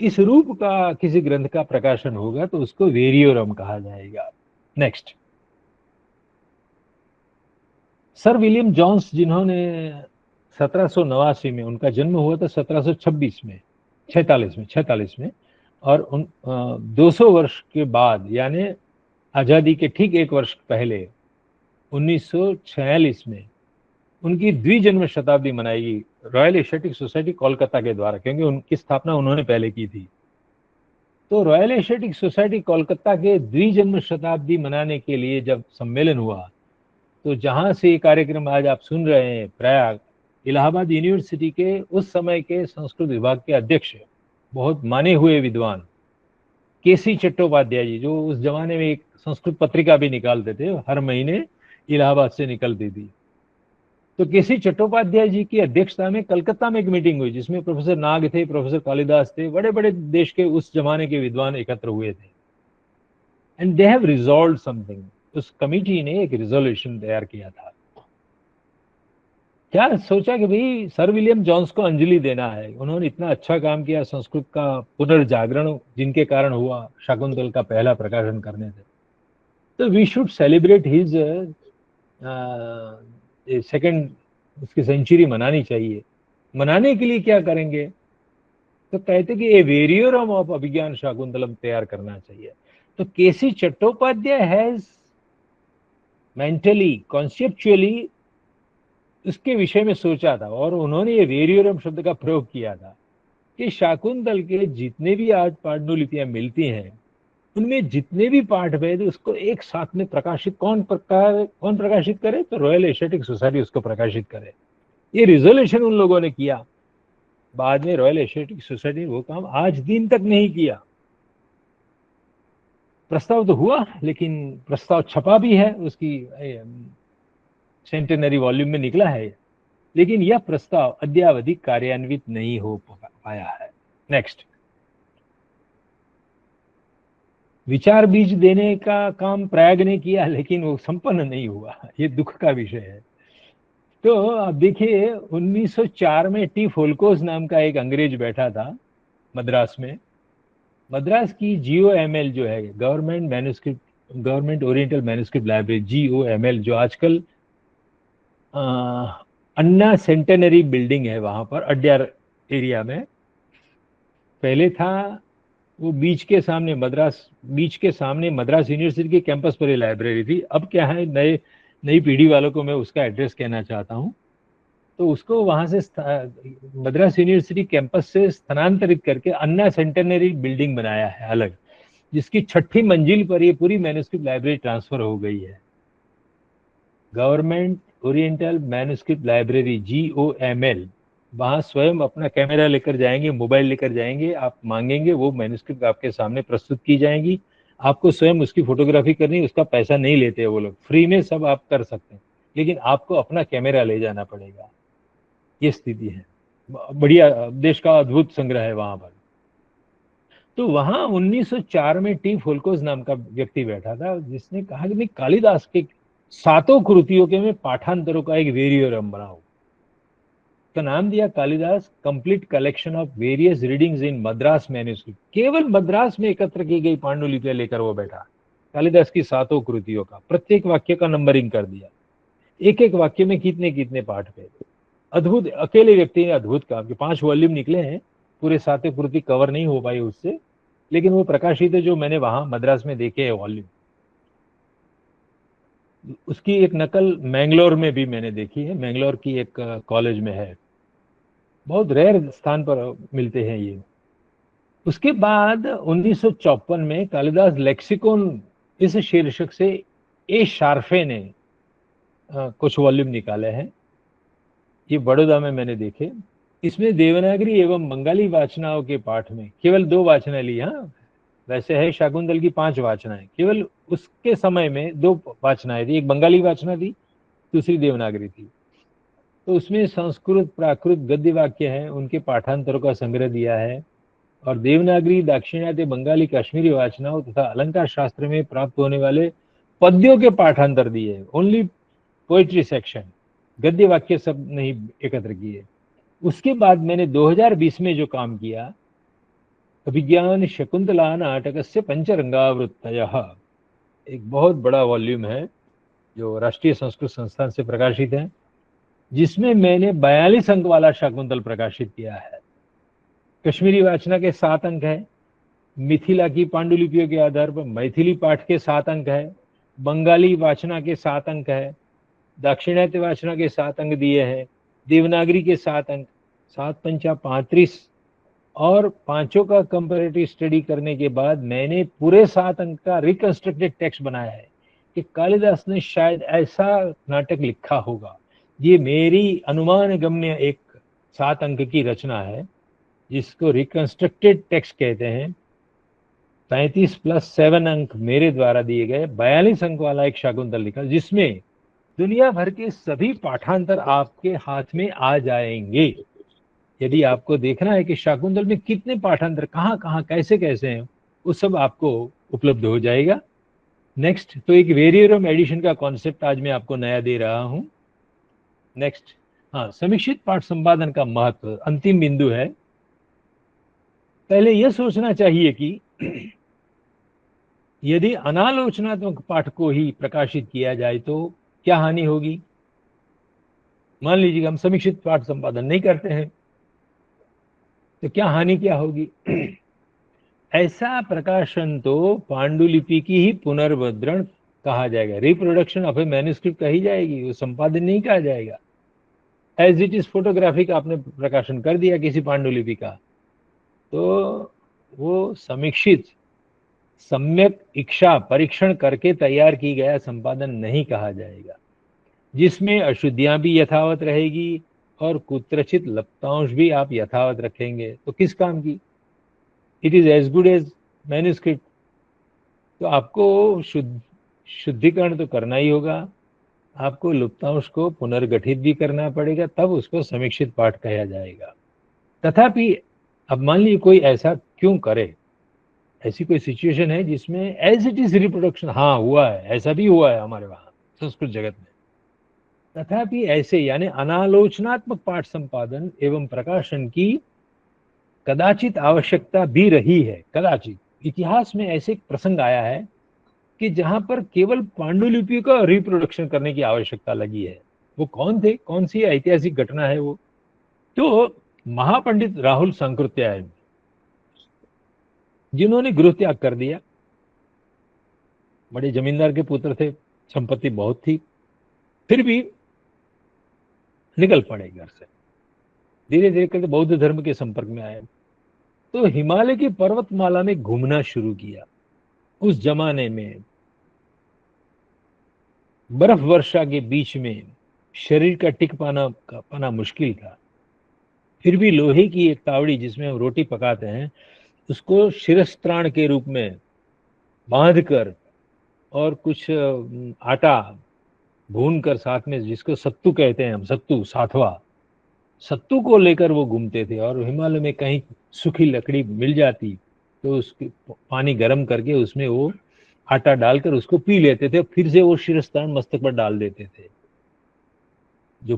इस रूप का किसी ग्रंथ का प्रकाशन होगा तो उसको वेरियोरम कहा जाएगा। नेक्स्ट, सर विलियम जोन्स, जिन्होंने 1789 में, उनका जन्म हुआ था 1726 में, 46 में, और उन 200 वर्ष के बाद यानी आजादी के ठीक एक वर्ष पहले 1946 में उनकी द्विजन्म शताब्दी मनाई रॉयल एशियाटिक सोसाइटी कोलकाता के द्वारा, क्योंकि उनकी स्थापना उन्होंने पहले की थी। तो रॉयल एशियाटिक सोसाइटी कोलकाता के द्विजन्म शताब्दी मनाने के लिए जब सम्मेलन हुआ, तो जहां से ये कार्यक्रम आज आप सुन रहे हैं, प्रयाग, इलाहाबाद यूनिवर्सिटी के उस समय के संस्कृत विभाग के अध्यक्ष, बहुत माने हुए विद्वान केसी चट्टोपाध्याय जी, जो उस जमाने में एक संस्कृत पत्रिका भी निकालते थे, हर महीने इलाहाबाद से निकलती थी। तो केसी चट्टोपाध्याय जी की अध्यक्षता में कलकत्ता में एक मीटिंग हुई, जिसमें प्रोफेसर नाग थे, प्रोफेसर कालिदास थे, बड़े बड़े देश के उस जमाने के विद्वान एकत्र हुए थे। And they have resolve something, उस कमिटी ने एक रिजोल्यूशन तैयार किया था। क्या सोचा कि भाई सर विलियम जोन्स को अंजलि देना है, उन्होंने इतना अच्छा काम किया, संस्कृत का पुनर्जागरण जिनके कारण हुआ, शाकुंतल का पहला प्रकाशन करने से, तो we should celebrate his second, उसकी सेंचुरी मनानी चाहिए। मनाने के लिए क्या करेंगे, तो कहते कि ए वेरियोरम ऑफ अभिज्ञान शाकुंतलम तैयार करना चाहिए। तो केसी चट्टोपाध्याय हैज मेंटली कॉन्सेप्चुअली उसके विषय में सोचा था, और उन्होंने ये वेरियोरम शब्द का प्रयोग किया था कि शाकुंतल के जितने भी आज पांडुलिपियां मिलती हैं, उनमें जितने भी पाठ भेद उसको एक साथ में प्रकाशित, कौन प्रकाशित करे, तो रॉयल एशियाटिक सोसाइटी उसको प्रकाशित करे। ये रिजोल्यूशन उन लोगों ने किया। बाद में रॉयल एशियाटिक सोसाइटी वो काम आज दिन तक नहीं किया। प्रस्ताव तो हुआ, लेकिन प्रस्ताव छपा भी है, उसकी सेंटेनरी वॉल्यूम में निकला है, लेकिन यह प्रस्ताव अद्यावधि कार्यान्वित नहीं हो पाया है। नेक्स्ट, विचार बीज देने का काम प्रयाग ने किया, लेकिन वो संपन्न नहीं हुआ, ये दुख का विषय है। तो आप देखिए 1904 में टी फोल्कोस नाम का एक अंग्रेज बैठा था मद्रास में। मद्रास की GOML जो है, government oriental manuscript library, GOML, जो आजकल अन्ना सेंटेनरी बिल्डिंग है वहां पर अड्यार एरिया में, पहले था वो बीच के सामने मद्रास यूनिवर्सिटी के कैंपस पर ये लाइब्रेरी थी। अब क्या है, नई पीढ़ी वालों को मैं उसका एड्रेस कहना चाहता हूँ। तो उसको वहां से मद्रास यूनिवर्सिटी कैंपस से स्थानांतरित करके अन्ना सेंटेनरी बिल्डिंग बनाया है अलग, जिसकी 6ठी मंजिल पर ये पूरी मैन्युस्क्रिप्ट लाइब्रेरी ट्रांसफर हो गई है। Government oriental manuscript library, GOML, वहां स्वयं अपना कैमरा लेकर जाएंगे, मोबाइल लेकर जाएंगे, आप मांगेंगे, वो मैन्युस्क्रिप्ट आपके सामने प्रस्तुत की जाएंगी, आपको स्वयं उसकी फोटोग्राफी करनी, उसका पैसा नहीं लेते वो लोग, फ्री में सब आप कर सकते हैं, लेकिन आपको अपना कैमरा ले जाना पड़ेगा। ये स्थिति है। बढ़िया, देश का अद्भुत संग्रह है वहां पर। तो वहां 1904 में टी फोल्कोस नाम का व्यक्ति बैठा था, जिसने कहा कि मैं कालिदास के 7 कृतियों के मैं पाठांतरों का एक वेरियोरम बनाऊं। तो नाम दिया Kalidas complete collection of various readings in Madras manuscript. केवल मद्रास में एकत्र की गई पांडुलिपियां लेकर वो बैठा, कालिदास की 7 कृतियों का, प्रत्येक वाक्य का नंबरिंग कर दिया, एक एक वाक्य में कितने कितने पाठ थे। अद्भुत, अकेले व्यक्ति ने अद्भुत काम किया। 5 वॉल्यूम निकले हैं, पूरे 7 कृति कवर नहीं हो पाई उससे, लेकिन वो प्रकाशित है, जो मैंने वहां मद्रास में देखे है वॉल्यूम। उसकी एक नकल मैंगलोर में भी मैंने देखी है, मैंगलोर की एक कॉलेज में है, बहुत रेयर स्थान पर मिलते हैं ये। उसके बाद 1954 में कालिदास लेक्सिकॉन इस शीर्षक से ए शार्फे ने कुछ वॉल्यूम निकाले हैं, ये बड़ौदा में मैंने देखे। इसमें देवनागरी एवं बंगाली वाचनाओं के पाठ में केवल 2 वाचना ली, हाँ, वैसे है शाकुंतल की 5 वाचनाएं, केवल उसके समय में 2 वाचनाएं थी, एक बंगाली वाचना थी, दूसरी देवनागरी थी। तो उसमें संस्कृत प्राकृत गद्य वाक्य हैं, उनके पाठांतरों का संग्रह दिया है, और देवनागरी दाक्षिणात्य बंगाली कश्मीरी वाचनाओं तथा अलंकार शास्त्र में प्राप्त होने वाले पद्यों के पाठांतर दिए हैं। ओनली पोएट्री सेक्शन, गद्य वाक्य सब नहीं एकत्र किए। उसके बाद मैंने 2020 में जो काम किया, अभिज्ञान शकुंतला नाटकस्य पंचरंगावृत्तयः, एक बहुत बड़ा वॉल्यूम है जो राष्ट्रीय संस्कृत संस्थान से प्रकाशित है, जिसमें मैंने 42 अंक वाला शाकुंतल प्रकाशित किया है। कश्मीरी वाचना के 7 अंक है, मिथिला की पांडुलिपियों के आधार पर मैथिली पाठ के 7 अंक है, बंगाली वाचना के 7 अंक है, दाक्षिणात्य वाचना के 7 अंक दिए हैं, देवनागरी के 7 अंक, 7 पंचा 35, और पांचों का कंपैरेटिव स्टडी करने के बाद मैंने पूरे 7 अंक का रिकंस्ट्रक्टेड टेक्स्ट बनाया है कि कालिदास ने शायद ऐसा नाटक लिखा होगा। ये मेरी अनुमान गम्य एक 7 अंक की रचना है, जिसको रिकंस्ट्रक्टेड टेक्स्ट कहते हैं। 35 प्लस 7 अंक मेरे द्वारा दिए गए 42 अंक वाला एक शाकुंतल लिखा, जिसमें दुनिया भर के सभी पाठांतर आपके हाथ में आ जाएंगे। यदि आपको देखना है कि शाकुंतल में कितने पाठांतर कहाँ कहाँ कैसे कैसे हैं, वो सब आपको उपलब्ध हो जाएगा। नेक्स्ट, तो एक वेरियरम एडिशन का कॉन्सेप्ट आज मैं आपको नया दे रहा हूं। नेक्स्ट, हाँ, समीक्षित पाठ संपादन का महत्व अंतिम बिंदु है। पहले यह सोचना चाहिए कि यदि अनालोचनात्मक पाठ को ही प्रकाशित किया जाए तो क्या हानि होगी। मान लीजिए हम समीक्षित पाठ संपादन नहीं करते हैं, तो क्या हानि क्या होगी। ऐसा प्रकाशन तो पांडुलिपि की ही पुनर्मुद्रण कहा जाएगा, रिप्रोडक्शन ऑफ ए मैन्युस्क्रिप्ट कही जाएगी, वो संपादन नहीं कहा जाएगा। एज इट इज फोटोग्राफी का आपने प्रकाशन कर दिया किसी पांडुलिपि का, तो वो समीक्षित सम्यक इच्छा परीक्षण करके तैयार की गया संपादन नहीं कहा जाएगा, जिसमें अशुद्धियां भी यथावत रहेगी और कुत्रचित लप्तांश भी आप यथावत रखेंगे, तो किस काम की। It is as good as manuscript. तो आपको शुद्धिकरण तो करना ही होगा, आपको लुप्तांश को पुनर्गठित भी करना पड़ेगा, तब उसको समीक्षित पाठ कहा जाएगा। तथापि अब मान लीजिए कोई ऐसा क्यों करे, ऐसी कोई सिचुएशन है जिसमें एज इट इज रिप्रोडक्शन, हाँ हुआ है, ऐसा भी हुआ है हमारे वहां संस्कृत जगत में। तथापि ऐसे यानी अनालोचनात्मक पाठ संपादन एवं प्रकाशन की कदाचित आवश्यकता भी रही है। कदाचित इतिहास में ऐसे एक प्रसंग आया है कि जहां पर केवल पांडुलिपियों का रिप्रोडक्शन करने की आवश्यकता लगी है। वो कौन थे, कौन सी ऐतिहासिक घटना है वो, तो महापंडित राहुल सांकृत्यायन, जिन्होंने गृह त्याग कर दिया, बड़े जमींदार के पुत्र थे, संपत्ति बहुत थी, फिर भी निकल पड़े घर से, धीरे धीरे करके बौद्ध धर्म के संपर्क में आए, तो हिमालय की पर्वतमाला में घूमना शुरू किया। उस जमाने में बर्फ वर्षा के बीच में शरीर का टिक पाना मुश्किल था। फिर भी लोहे की एक तावड़ी जिसमें हम रोटी पकाते हैं, उसको शिरस्त्राण के रूप में बांधकर और कुछ आटा भून कर साथ में, जिसको सत्तू कहते हैं हम, सत्तू साथवा, सत्तू को लेकर वो घूमते थे। और हिमालय में कहीं सूखी लकड़ी मिल जाती तो उसके पानी गर्म करके उसमें वो आटा डालकर उसको पी लेते थे, फिर से वो शिरस्त्राण मस्तक पर डाल देते थे। जो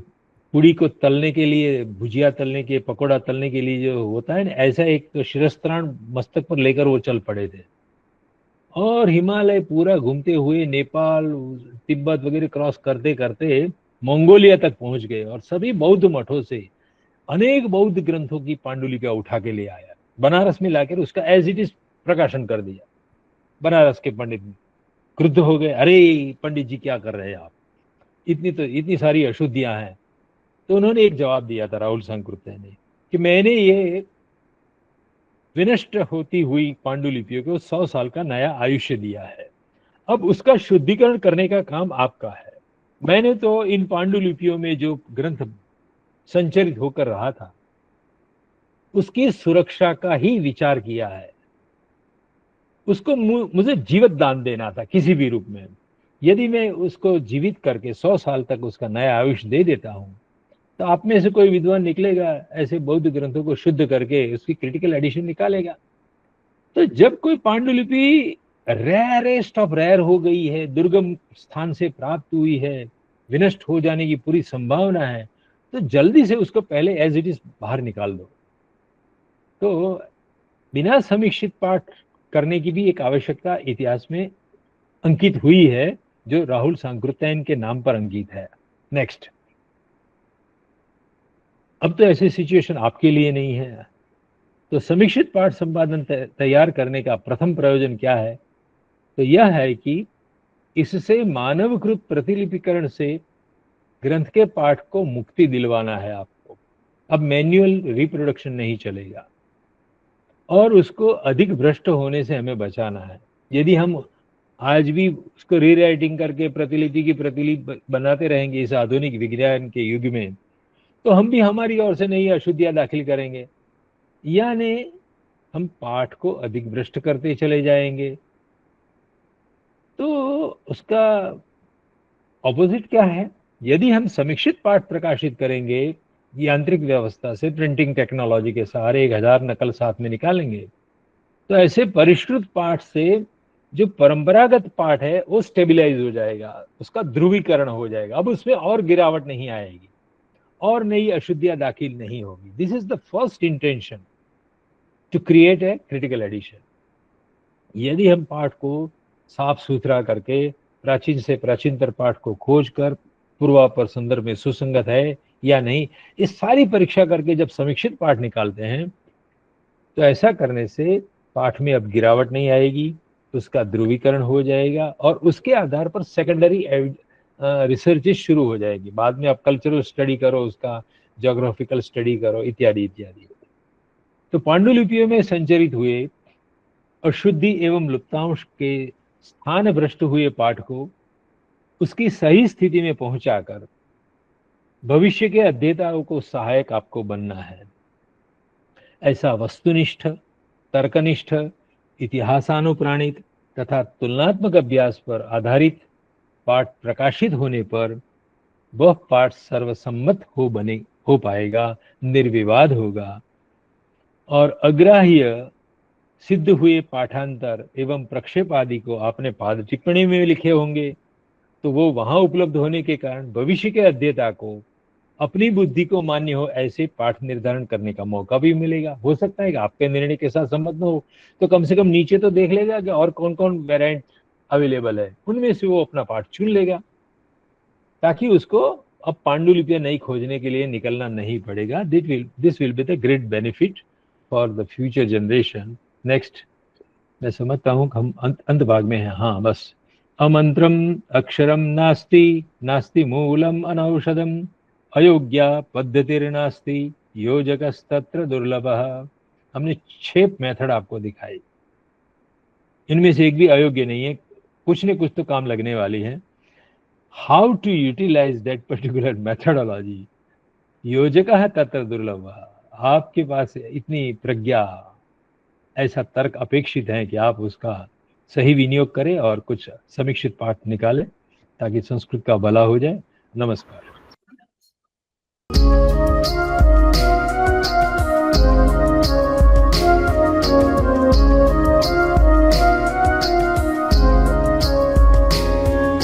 पूड़ी को तलने के लिए, भुजिया तलने के, पकोड़ा तलने के लिए जो होता है ना, ऐसा एक शिरस्त्राण मस्तक पर लेकर वो चल पड़े थे, और हिमालय पूरा घूमते हुए नेपाल तिब्बत वगैरह क्रॉस करते करते मंगोलिया तक पहुंच गए, और सभी बौद्ध मठों से अनेक बौद्ध ग्रंथों की पांडुलिपियां उठा के ले आया, बनारस में लाकर उसका एज इट इज प्रकाशन कर दिया। बनारस के पंडित क्रुद्ध हो गए, अरे पंडित जी क्या कर रहे हैं आप, इतनी सारी अशुद्धियां हैं। तो उन्होंने एक जवाब दिया था राहुल सांकृत्य ने, कि मैंने ये विनष्ट होती हुई पांडुलिपियों को 100 साल का नया आयुष्य दिया है, अब उसका शुद्धिकरण करने का काम आपका है। मैंने तो इन पांडुलिपियों में जो ग्रंथ संचरित होकर रहा था उसकी सुरक्षा का ही विचार किया है। उसको मुझे जीवित दान देना था किसी भी रूप में। यदि मैं उसको जीवित करके 100 साल तक उसका नया आयुष दे देता हूँ, तो आप में से कोई विद्वान निकलेगा ऐसे बौद्ध ग्रंथों को शुद्ध करके उसकी क्रिटिकल एडिशन निकालेगा। तो जब कोई पांडुलिपि रेयरेस्ट ऑफ रेयर हो गई है, दुर्गम स्थान से प्राप्त हुई है, विनष्ट हो जाने की पूरी संभावना है, तो जल्दी से उसको पहले एज इट इज बाहर निकाल दो। तो बिना समीक्षित पाठ करने की भी एक आवश्यकता इतिहास में अंकित हुई है, जो राहुल सांकृत्यायन के नाम पर अंकित है। नेक्स्ट। अब तो ऐसी सिचुएशन आपके लिए नहीं है। तो समीक्षित पाठ संपादन तैयार करने का प्रथम प्रयोजन क्या है? तो यह है कि इससे मानवकृत प्रतिलिपिकरण से ग्रंथ के पाठ को मुक्ति दिलवाना है आपको। अब मैन्युअल रिप्रोडक्शन नहीं चलेगा और उसको अधिक भ्रष्ट होने से हमें बचाना है। यदि हम आज भी उसको रीराइटिंग करके प्रतिलिपि की प्रतिलिपि बनाते रहेंगे इस आधुनिक विज्ञान के युग में, तो हम भी हमारी ओर से नई अशुद्धियां दाखिल करेंगे, यानी हम पाठ को अधिक भ्रष्ट करते चले जाएंगे। तो उसका ऑपोजिट क्या है? यदि हम समीक्षित पाठ प्रकाशित करेंगे यांत्रिक व्यवस्था से, प्रिंटिंग टेक्नोलॉजी के सहारे 1000 नकल साथ में निकालेंगे, तो ऐसे परिष्कृत पाठ से जो परंपरागत पाठ है वो स्टेबलाइज हो जाएगा, उसका ध्रुवीकरण हो जाएगा। अब उसमें और गिरावट नहीं आएगी और नई अशुद्धियां दाखिल नहीं होगी। This is the first intention to create a critical edition. यदि हम पाठ को साफ सुथरा करके प्राचीन से प्राचीनतर पाठ को खोज कर पूर्वापर संदर्भ में सुसंगत है या नहीं, इस सारी परीक्षा करके जब समीक्षित पाठ निकालते हैं, तो ऐसा करने से पाठ में अब गिरावट नहीं आएगी, उसका ध्रुवीकरण हो जाएगा और उसके आधार पर सेकेंडरी रिसर्चेस शुरू हो जाएगी। बाद में आप कल्चरल स्टडी करो, उसका ज्योग्राफिकल स्टडी करो, इत्यादि इत्यादि। तो पांडुलिपियों में संचरित हुए अशुद्धि एवं लुप्तांश के स्थान भ्रष्ट हुए पाठ को उसकी सही स्थिति में पहुंचाकर भविष्य के अध्येताओं को सहायक आपको बनना है। ऐसा वस्तुनिष्ठ, तर्कनिष्ठ, इतिहासानुप्राणित तथा तुलनात्मक अभ्यास पर आधारित पाठ प्रकाशित होने पर वह पाठ सर्वसम्मत हो पाएगा, निर्विवाद होगा और अग्राह्य सिद्ध हुए पाठांतर एवं प्रक्षेप आदि को आपने पाद टिप्पणी में लिखे होंगे, तो वो वहां उपलब्ध होने के कारण भविष्य के अध्येता को अपनी बुद्धि को मान्य हो ऐसे पाठ निर्धारण करने का मौका भी मिलेगा। हो सकता है कि आपके निर्णय के साथ सम्मत न हो, तो कम से कम नीचे तो देख लेगा कि और कौन कौन वेरिएंट अवेलेबल है, उनमें से वो अपना पाठ चुन लेगा, ताकि उसको अब पांडुलिपियां नई खोजने के लिए निकलना नहीं पड़ेगा। This will be the great benefit for the future generation. Next. मैं समझता हूँ हम अंत भाग में हैं। हाँ बस। अमंत्रम अक्षरम नास्ति, नास्ति मूलम अनौषधम, अयोग्या पद्धतिर्नास्ति, योजकस्तत्र दुर्लभः। हमने 6 मेथड आपको दिखाई, इनमें से एक भी अयोग्य नहीं है, कुछ न कुछ तो काम लगने वाली है। How to utilise that particular methodology, योजकः तत्र दुर्लभः। आपके पास इतनी प्रज्ञा, ऐसा तर्क अपेक्षित है कि आप उसका सही विनियोग करें और कुछ समीक्षित पाठ निकालें ताकि संस्कृत का भला हो जाए। नमस्कार।